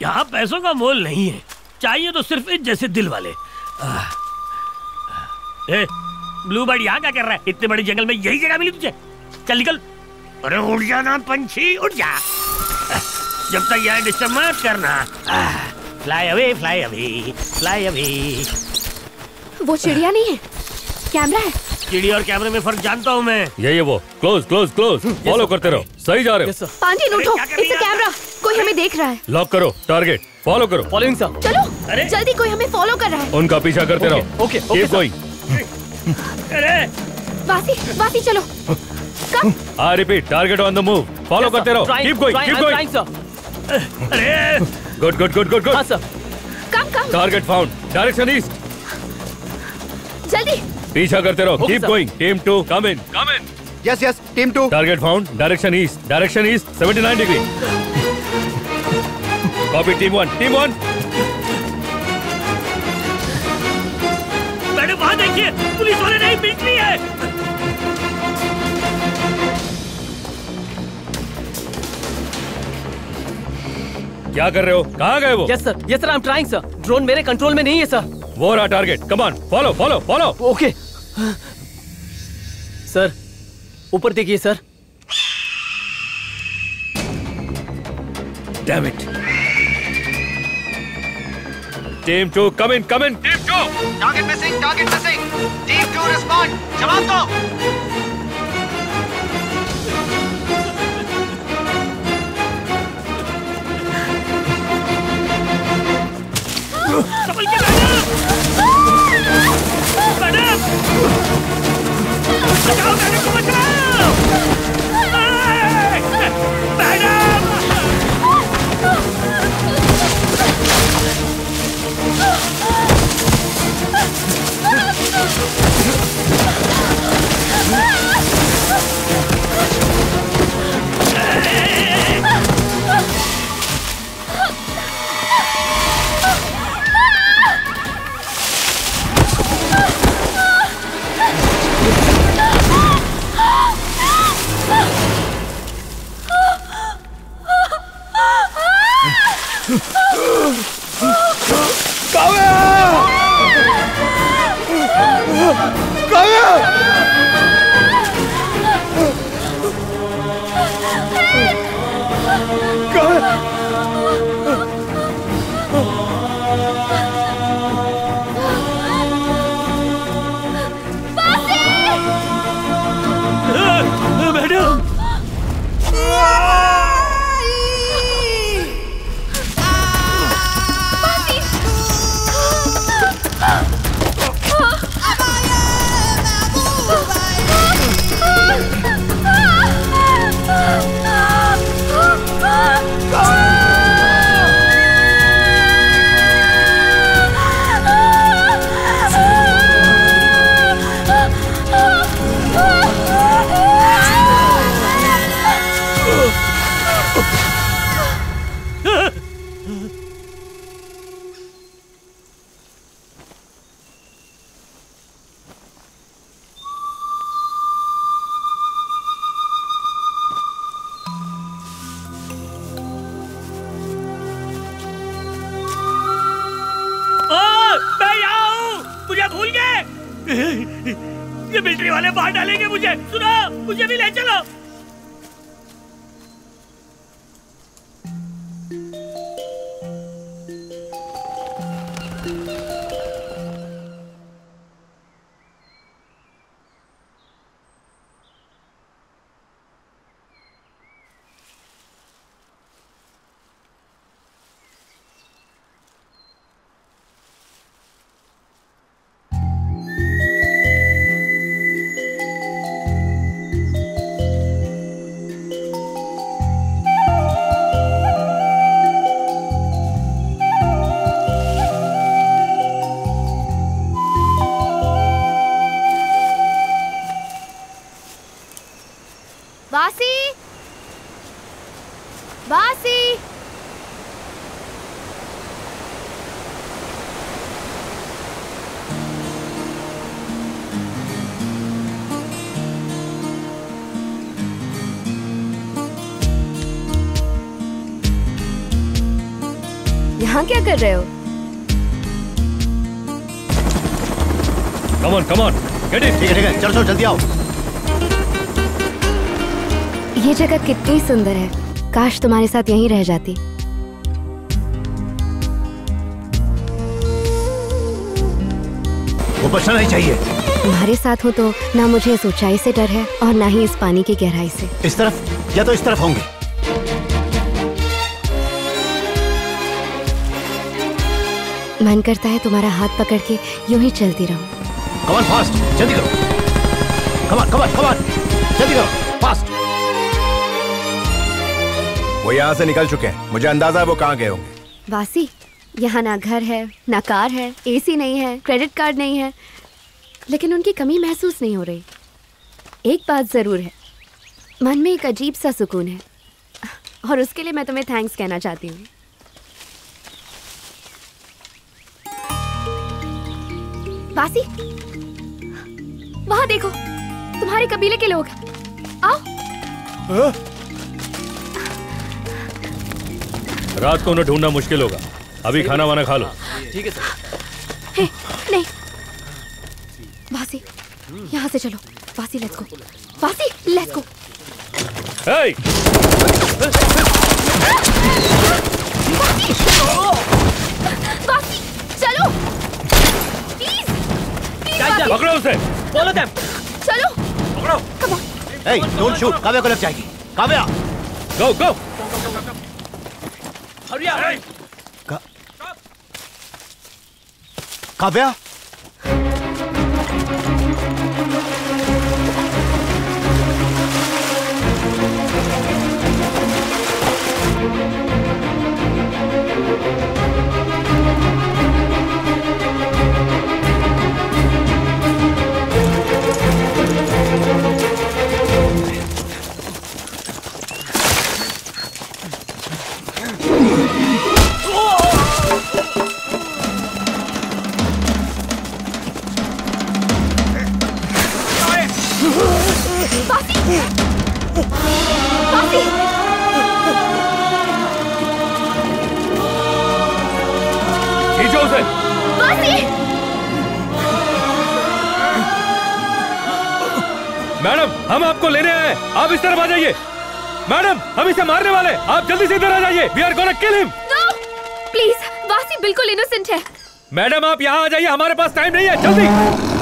यहाँ पैसों का मोल नहीं है, चाहिए तो सिर्फ इस जैसे दिल वाले। ब्लू बर्ड यहाँ क्या कर रहा है? इतने बड़े जंगल में यही जगह मिली तुझे? चल निकल। अरे उड़ जा ना पंछी, उड़ जा। जब तक यहाँ डिस्टर्ब मत करना। Fly away, fly away, fly away. वो चिड़िया नहीं है, कैमरा है। चिड़ी और कैमरे में फर्क जानता हूँ मैं। यही है वो। क्लोज क्लोज क्लोज, फॉलो करते रहो। सही जा रहे हो। पांडियन उठो, इसे कैमरा, कोई हमें देख रहा है। लॉक करो, टारगेट फॉलो करो। Following sir. चलो जल्दी, कोई हमें फॉलो कर रहा है। उनका पीछा करते रहो। Okay keep going. अरे वासी चलो। कम। हाँ repeat, target on the move. Follow करते रहो। Keep going, keep going. अरे good good good good good. हाँ sir. Come. Target found, direction east. जल्दी पीछा करते रहो। Keep going. Team 2 come in, come in. Yes yes, team 2। Target found, direction east, direction east 79 degree. Copy team 1, team 1। Madam वहाँ देखिए, पुलिस वाले नहीं, मिलिट्री है। क्या कर रहे हो? कहाँ गए वो? Yes sir, I am trying sir. Drone मेरे कंट्रोल में नहीं है सर। वो रहा target. Come on, follow follow follow. Okay sir, ऊपर देखिए sir. Damn it. Team 2 come in, come in. Team 2 target missing, target missing. Team 2 respond, जवाब दो। संभल के मैडम। बचाओ मैडम को, बचाओ मैडम। ये मिलिट्री वाले बाहर डालेंगे मुझे। सुनो, मुझे भी ले चलो। बासी, बासी। यहाँ क्या कर रहे हो? Come on, get it. ठीक है, चलो जल्दी आओ। ये जगह कितनी सुंदर है, काश तुम्हारे साथ यहीं रह जाती। वो बचना नहीं चाहिए। तुम्हारे साथ हो तो ना मुझे इस ऊंचाई से डर है और ना ही इस पानी की गहराई से। इस तरफ या तो इस तरफ होंगे। मन करता है तुम्हारा हाथ पकड़ के यूं ही चलती रहूं। Come on, fast, जल्दी करो। Come on, जल्दी करो, fast। वो यहाँ से निकल चुके हैं, मुझे अंदाजा है वो कहाँ गए होंगे। वासी, यहाँ ना घर है, ना कार है, एसी नहीं है, क्रेडिट कार्ड नहीं है, लेकिन उनकी कमी महसूस नहीं हो रही। एक बात जरूर है, मन में एक अजीब सा सुकून है, और उसके लिए मैं तुम्हें थैंक्स कहना चाहती हूँ। वासी, वहां देखो, तुम्हारे कबीले के लोग। आओ। रात को उन्हें ढूंढना मुश्किल होगा, अभी खाना वाना खा लो। ठीक है सर। नहीं, वासी, यहाँ से चलो। वासी, लेट्स गो। वासी, लेट्स गो। वासी, चलो। पकड़ो उसे। Follow them. चलो। पकड़ो। Come on. Hey, don't shoot. Kavya को लग जाएगी। Kavya. Go. Hurry up. Kavya. खींचो उसे। मैडम, हम आपको लेने आए, आप इस तरफ आ जाइए। मैडम, हम इसे मारने वाले, आप जल्दी से इधर आ जाइए। We are gonna kill him. No, please, वासी बिल्कुल इनोसेंट है। मैडम, आप यहाँ आ जाइए, हमारे पास टाइम नहीं है, जल्दी।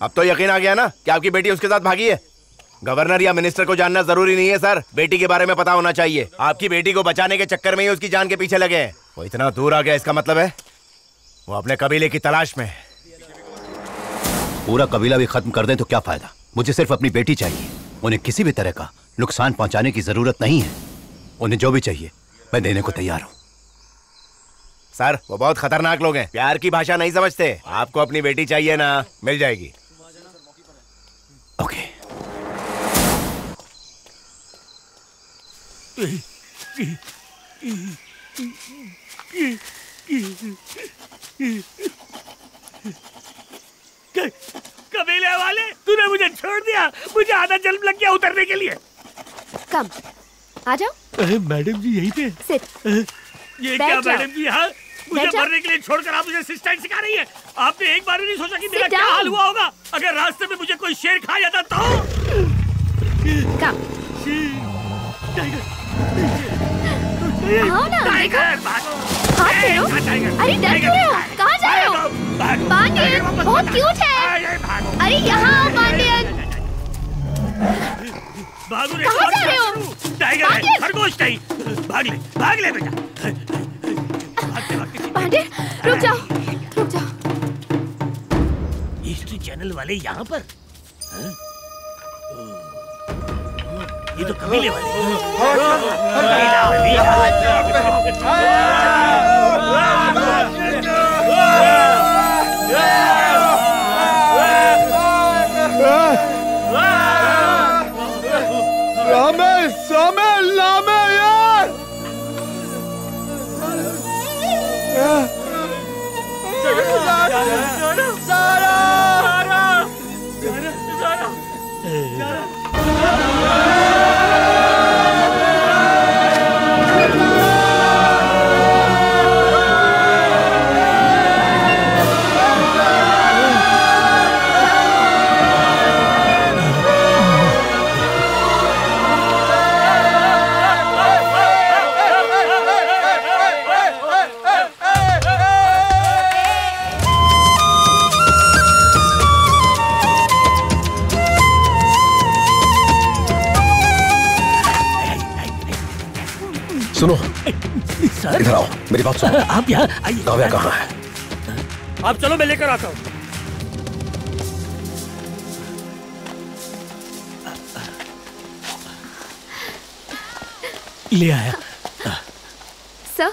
अब तो यकीन आ गया ना कि आपकी बेटी उसके साथ भागी है। गवर्नर या मिनिस्टर को जानना जरूरी नहीं है सर, बेटी के बारे में पता होना चाहिए। आपकी बेटी को बचाने के चक्कर में ही उसकी जान के पीछे लगे हैं। वो इतना दूर आ गया, इसका मतलब है वो अपने कबीले की तलाश में है। पूरा कबीला भी खत्म कर दें तो क्या फायदा? मुझे सिर्फ अपनी बेटी चाहिए। उन्हें किसी भी तरह का नुकसान पहुंचाने की जरूरत नहीं है। उन्हें जो भी चाहिए मैं देने को तैयार हूं। सर वो बहुत खतरनाक लोग हैं, प्यार की भाषा नहीं समझते। आपको अपनी बेटी चाहिए ना, मिल जाएगी। ओके। कबीले वाले, तूने मुझे छोड़ दिया। मुझे आधा जन्म लग गया उतरने के लिए। कम आ जाओ। अरे मैडम जी यहीं पे। सिट। ये क्या मैडम जी, यहाँ मुझे मरने के लिए छोड़कर आप मुझे सिस्टम सिखा रही है। आपने एक बार भी नहीं सोचा कि मेरा क्या हाल हुआ होगा अगर रास्ते में मुझे कोई शेर खा जाता तो? आओ ना, हाथ फेरो। अरे डर क्यों रहे हो? कहाँ जा रहे हो? पांडियन बहुत क्यूट है। अरे यहाँ आओ पांडियन। कहाँ जा रहे हो? टाइगर है, खरगोश नहीं। भाग ले बेटा। पांडियन रुक जाओ, रुक जाओ। हिस्ट्री चैनल वाले यहाँ पर? ये तो कबीले वाले। सुनो सर, इधर आओ, मेरी बात सुनो। आप यहाँ आइए। काव्या कहाँ है? आप चलो, मैं लेकर आता हूँ। ले आया। सर,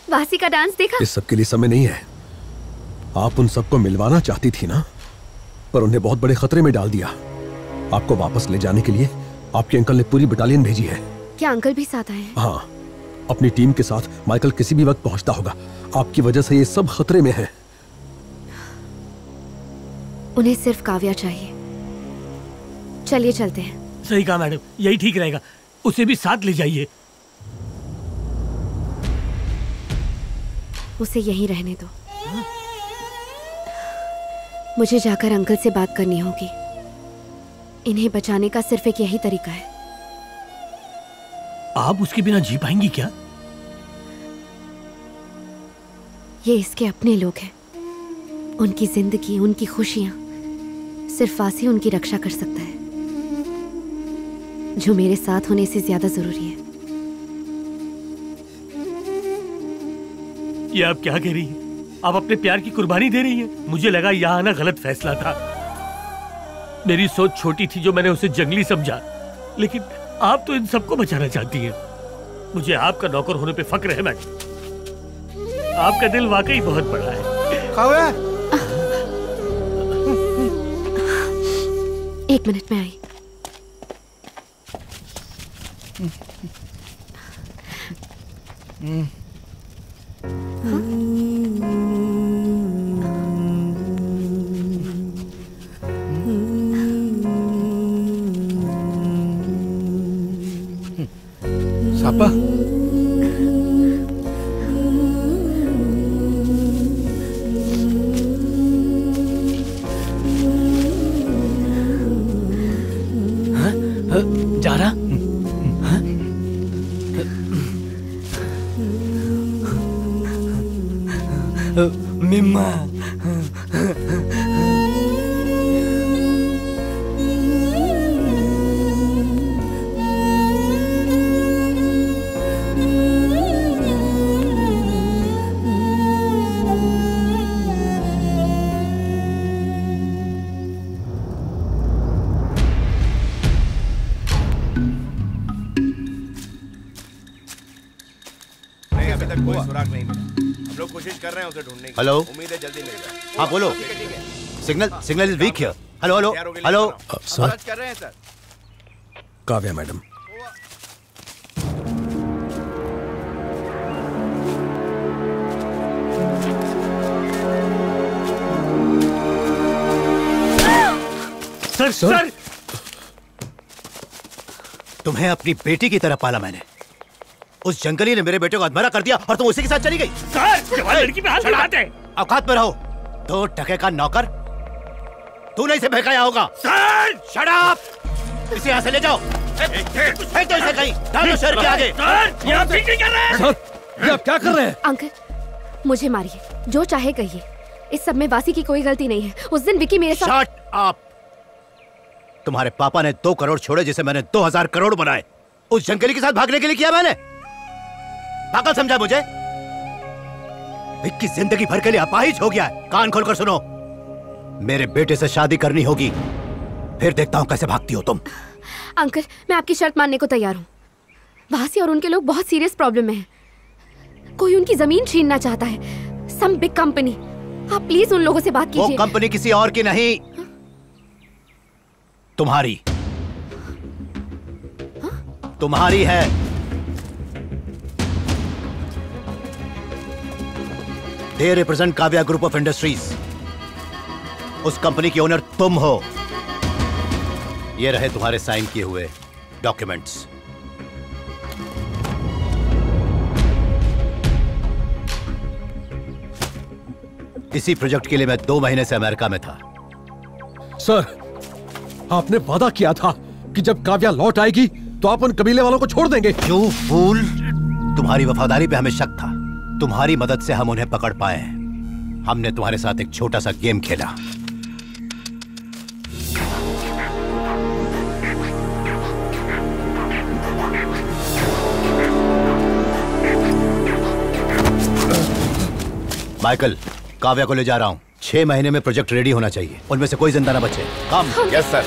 वासी का डांस देखा? इस सब के लिए समय नहीं है। आप उन सबको मिलवाना चाहती थी ना, पर उन्हें बहुत बड़े खतरे में डाल दिया। आपको वापस ले जाने के लिए आपके अंकल ने पूरी बटालियन भेजी है। क्या अंकल भी साथ आए हैं? हाँ, अपनी टीम के साथ माइकल किसी भी वक्त पहुंचता होगा। आपकी वजह से ये सब खतरे में है। उन्हें सिर्फ काव्या चाहिए। चलिए चलते हैं। सही कहा मैडम, यही ठीक रहेगा। उसे भी साथ ले जाइए। उसे यहीं रहने दो। मुझे जाकर अंकल से बात करनी होगी। इन्हें बचाने का सिर्फ एक यही तरीका है। आप उसके बिना जी पाएंगी क्या? ये इसके अपने लोग हैं। उनकी जिंदगी, उनकी खुशियां सिर्फ वासी उनकी रक्षा कर सकता है, जो मेरे साथ होने से ज्यादा जरूरी है। ये आप क्या कह रही हैं? आप अपने प्यार की कुर्बानी दे रही हैं। मुझे लगा यहाँ आना गलत फैसला था। मेरी सोच छोटी थी जो मैंने उसे जंगली समझा, लेकिन आप तो इन सबको बचाना चाहती हैं। मुझे आपका नौकर होने पे फक्र है मैडम। आपका दिल वाकई बहुत बड़ा है। एक मिनट में आई। सापा जा रहा मिम्मा अभी तक कोई सुराग नहीं मिला। हम लोग कोशिश कर रहे हैं उसे ढूंढने की। हेलो? उम्मीद है जल्दी मिल जाए। हाँ बोलो। Signal is weak here. Hello hello hello sir कर रहे हैं sir. Kavya madam, sir sir तुम्हें अपनी बेटी की तरह पाला मैंने। उस जंगली ने मेरे बेटे को अधमरा कर दिया और तुम उसी के साथ चली गई। सर जवान लड़की पे हाथ लगाते हैं। औकात में रहो। 2 टके का नौकर तूने इसे बहकाया होगा। Sir shut up. इसे यहाँ से ले जाओ। फेंक दो इसे कहीं। डालो शहर के आगे। सर ये आप ठीक नहीं कर रहे हैं। सर ये आप क्या कर रहे हैं? अंकल मुझे मारिए, जो चाहे कहिए, इस सब में वासी की कोई गलती नहीं है। उस दिन विकी मेरे साथ। Shut up. तुम्हारे पापा ने 2 करोड़ छोड़े जिसे मैंने 2000 करोड़ बनाए। उस जंगली के साथ भागने के लिए किया मैंने। पागल समझा मुझे? विक्की जिंदगी भर के लिए अपाहिज हो गया है। कान खोलकर सुनो, मेरे बेटे से शादी करनी होगी, फिर देखता हूं कैसे भागती हो तुम। अंकल मैं आपकी शर्त मानने को तैयार हूँ। वासी और उनके लोग बहुत सीरियस प्रॉब्लम में हैं। कोई उनकी जमीन छीनना चाहता है। Some big company. आप प्लीज उन लोगों से बात कीजिए। वो कंपनी किसी और की नहीं, तुम्हारी। तुम्हारी है। They represent Kavya group of industries. उस कंपनी की ओनर तुम हो। ये रहे तुम्हारे साइन किए हुए डॉक्यूमेंट्स। इसी प्रोजेक्ट के लिए मैं 2 महीने से अमेरिका में था। सर आपने वादा किया था कि जब काव्या लौट आएगी तो आप उन कबीले वालों को छोड़ देंगे। You fool. तुम्हारी वफादारी पे हमें शक था। तुम्हारी मदद से हम उन्हें पकड़ पाए। हमने तुम्हारे साथ एक छोटा सा गेम खेला। माइकल, काव्या को ले जा रहा हूँ। 6 महीने में प्रोजेक्ट रेडी होना चाहिए। उनमें से कोई जिंदा ना बचे। कम। Yes sir.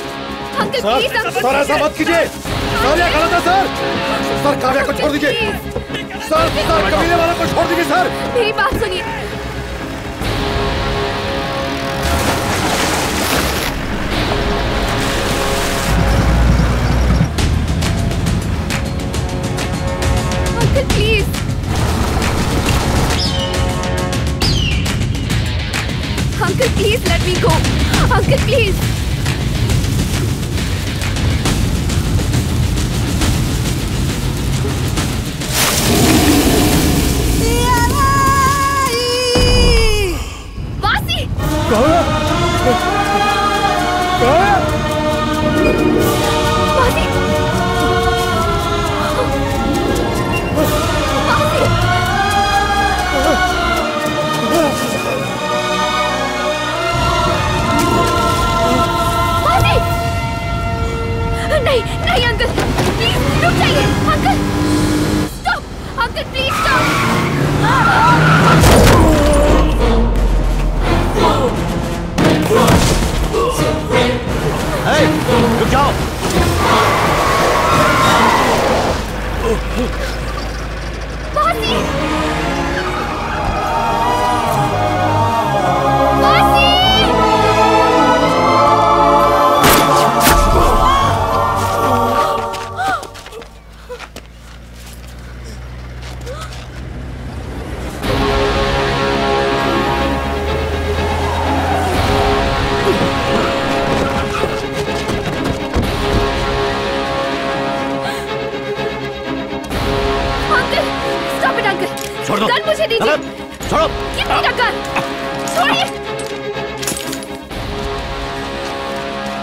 सर ऐसा मत कीजिए। काव्या गलत है सर। सर काव्या को छोड़ दीजिए। सर कबीले वालों को छोड़ दीजिए सर। मेरी बात सुनिए। Uncle please. Uncle please let me go. Uncle please. नहीं नहीं अंकल प्लीज रुक जाइए। Uncle stop. अंकल प्लीज रुक जाओ। गन मुझे दीजिए। छोड़ो। कितनी टक्कर? छोड़िए।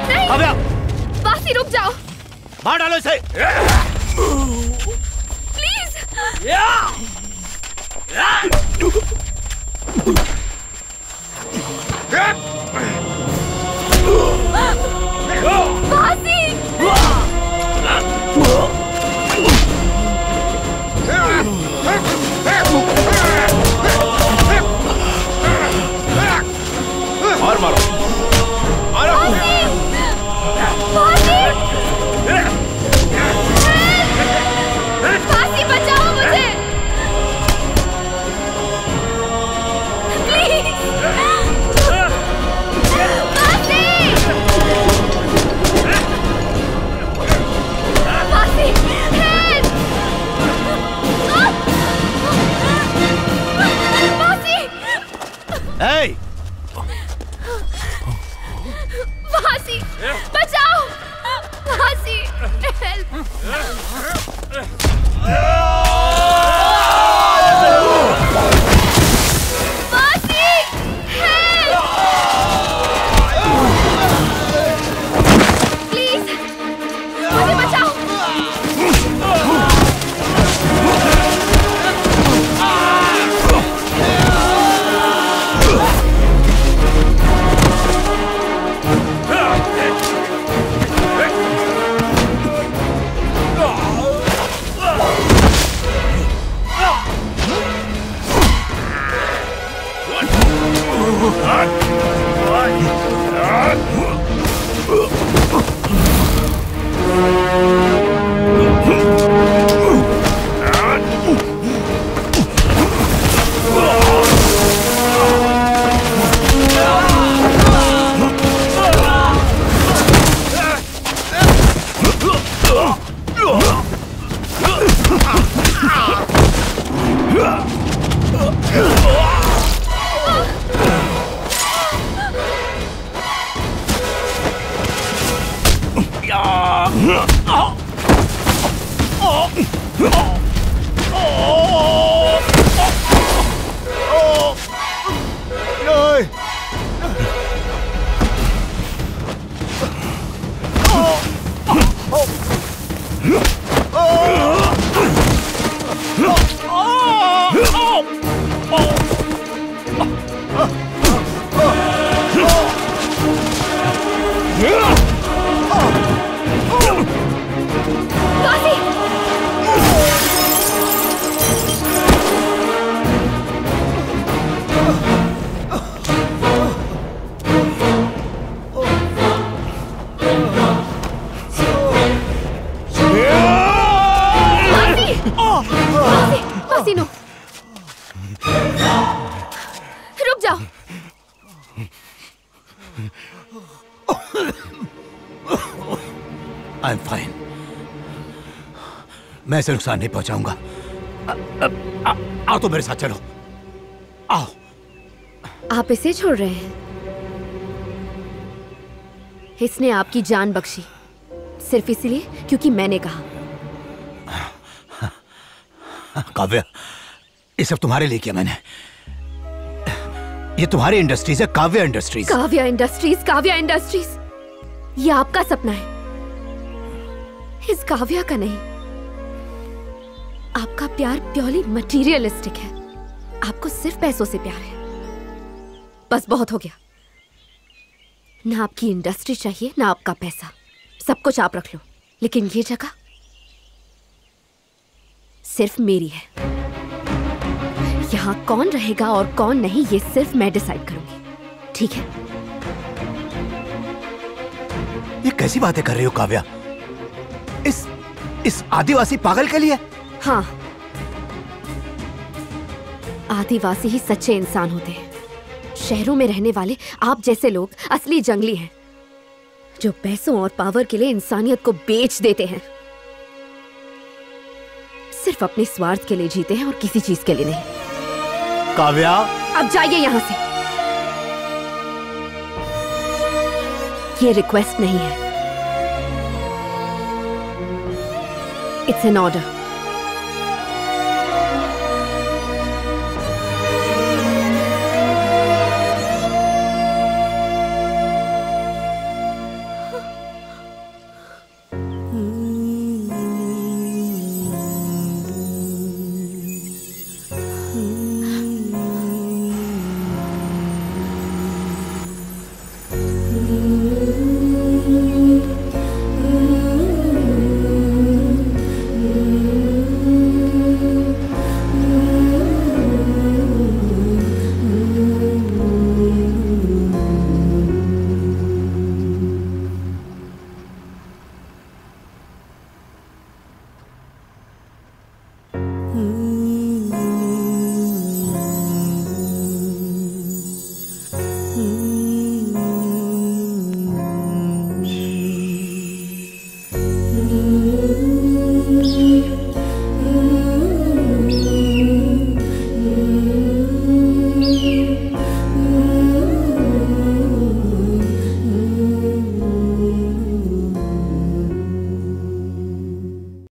नहीं। काव्या। वासी रुक जाओ। मार डालो इसे। प्लीज। वासी। और मारो। मारो। फांसी बचाओ मुझे प्लीज। फांसी हेल्प। फांसी। फांसी बचाओ। फांसी हेल्प। फांसी हेल्प। प्लीज मुझे बचाओ। रुक जाओ। I am fine. मैं इसे नुकसान नहीं पहुंचाऊंगा। आओ तो मेरे साथ चलो। आओ। आप इसे छोड़ रहे हैं? इसने आपकी जान बख्शी सिर्फ इसलिए क्योंकि मैंने कहा। काव्या, ये सब तुम्हारे लिए किया मैंने। ये तुम्हारी इंडस्ट्रीज है, Kavya industries. Kavya industries, Kavya industries. ये आपका सपना है, इस काव्या का नहीं। आपका प्यार प्योरली मटेरियलिस्टिक है। आपको सिर्फ पैसों से प्यार है। बस बहुत हो गया। ना आपकी इंडस्ट्री चाहिए, ना आपका पैसा। सब कुछ आप रख लो, लेकिन ये जगह सिर्फ मेरी है। यहां कौन रहेगा और कौन नहीं, ये सिर्फ मैं डिसाइड करूंगी। ठीक है? ये कैसी बातें कर रही हो काव्या? इस आदिवासी पागल के लिए? हाँ, आदिवासी ही सच्चे इंसान होते हैं। शहरों में रहने वाले आप जैसे लोग असली जंगली हैं, जो पैसों और पावर के लिए इंसानियत को बेच देते हैं। सिर्फ अपने स्वार्थ के लिए जीते हैं और किसी चीज के लिए नहीं। काव्या, अब जाइए यहां से। ये रिक्वेस्ट नहीं है, इट्स एन ऑर्डर।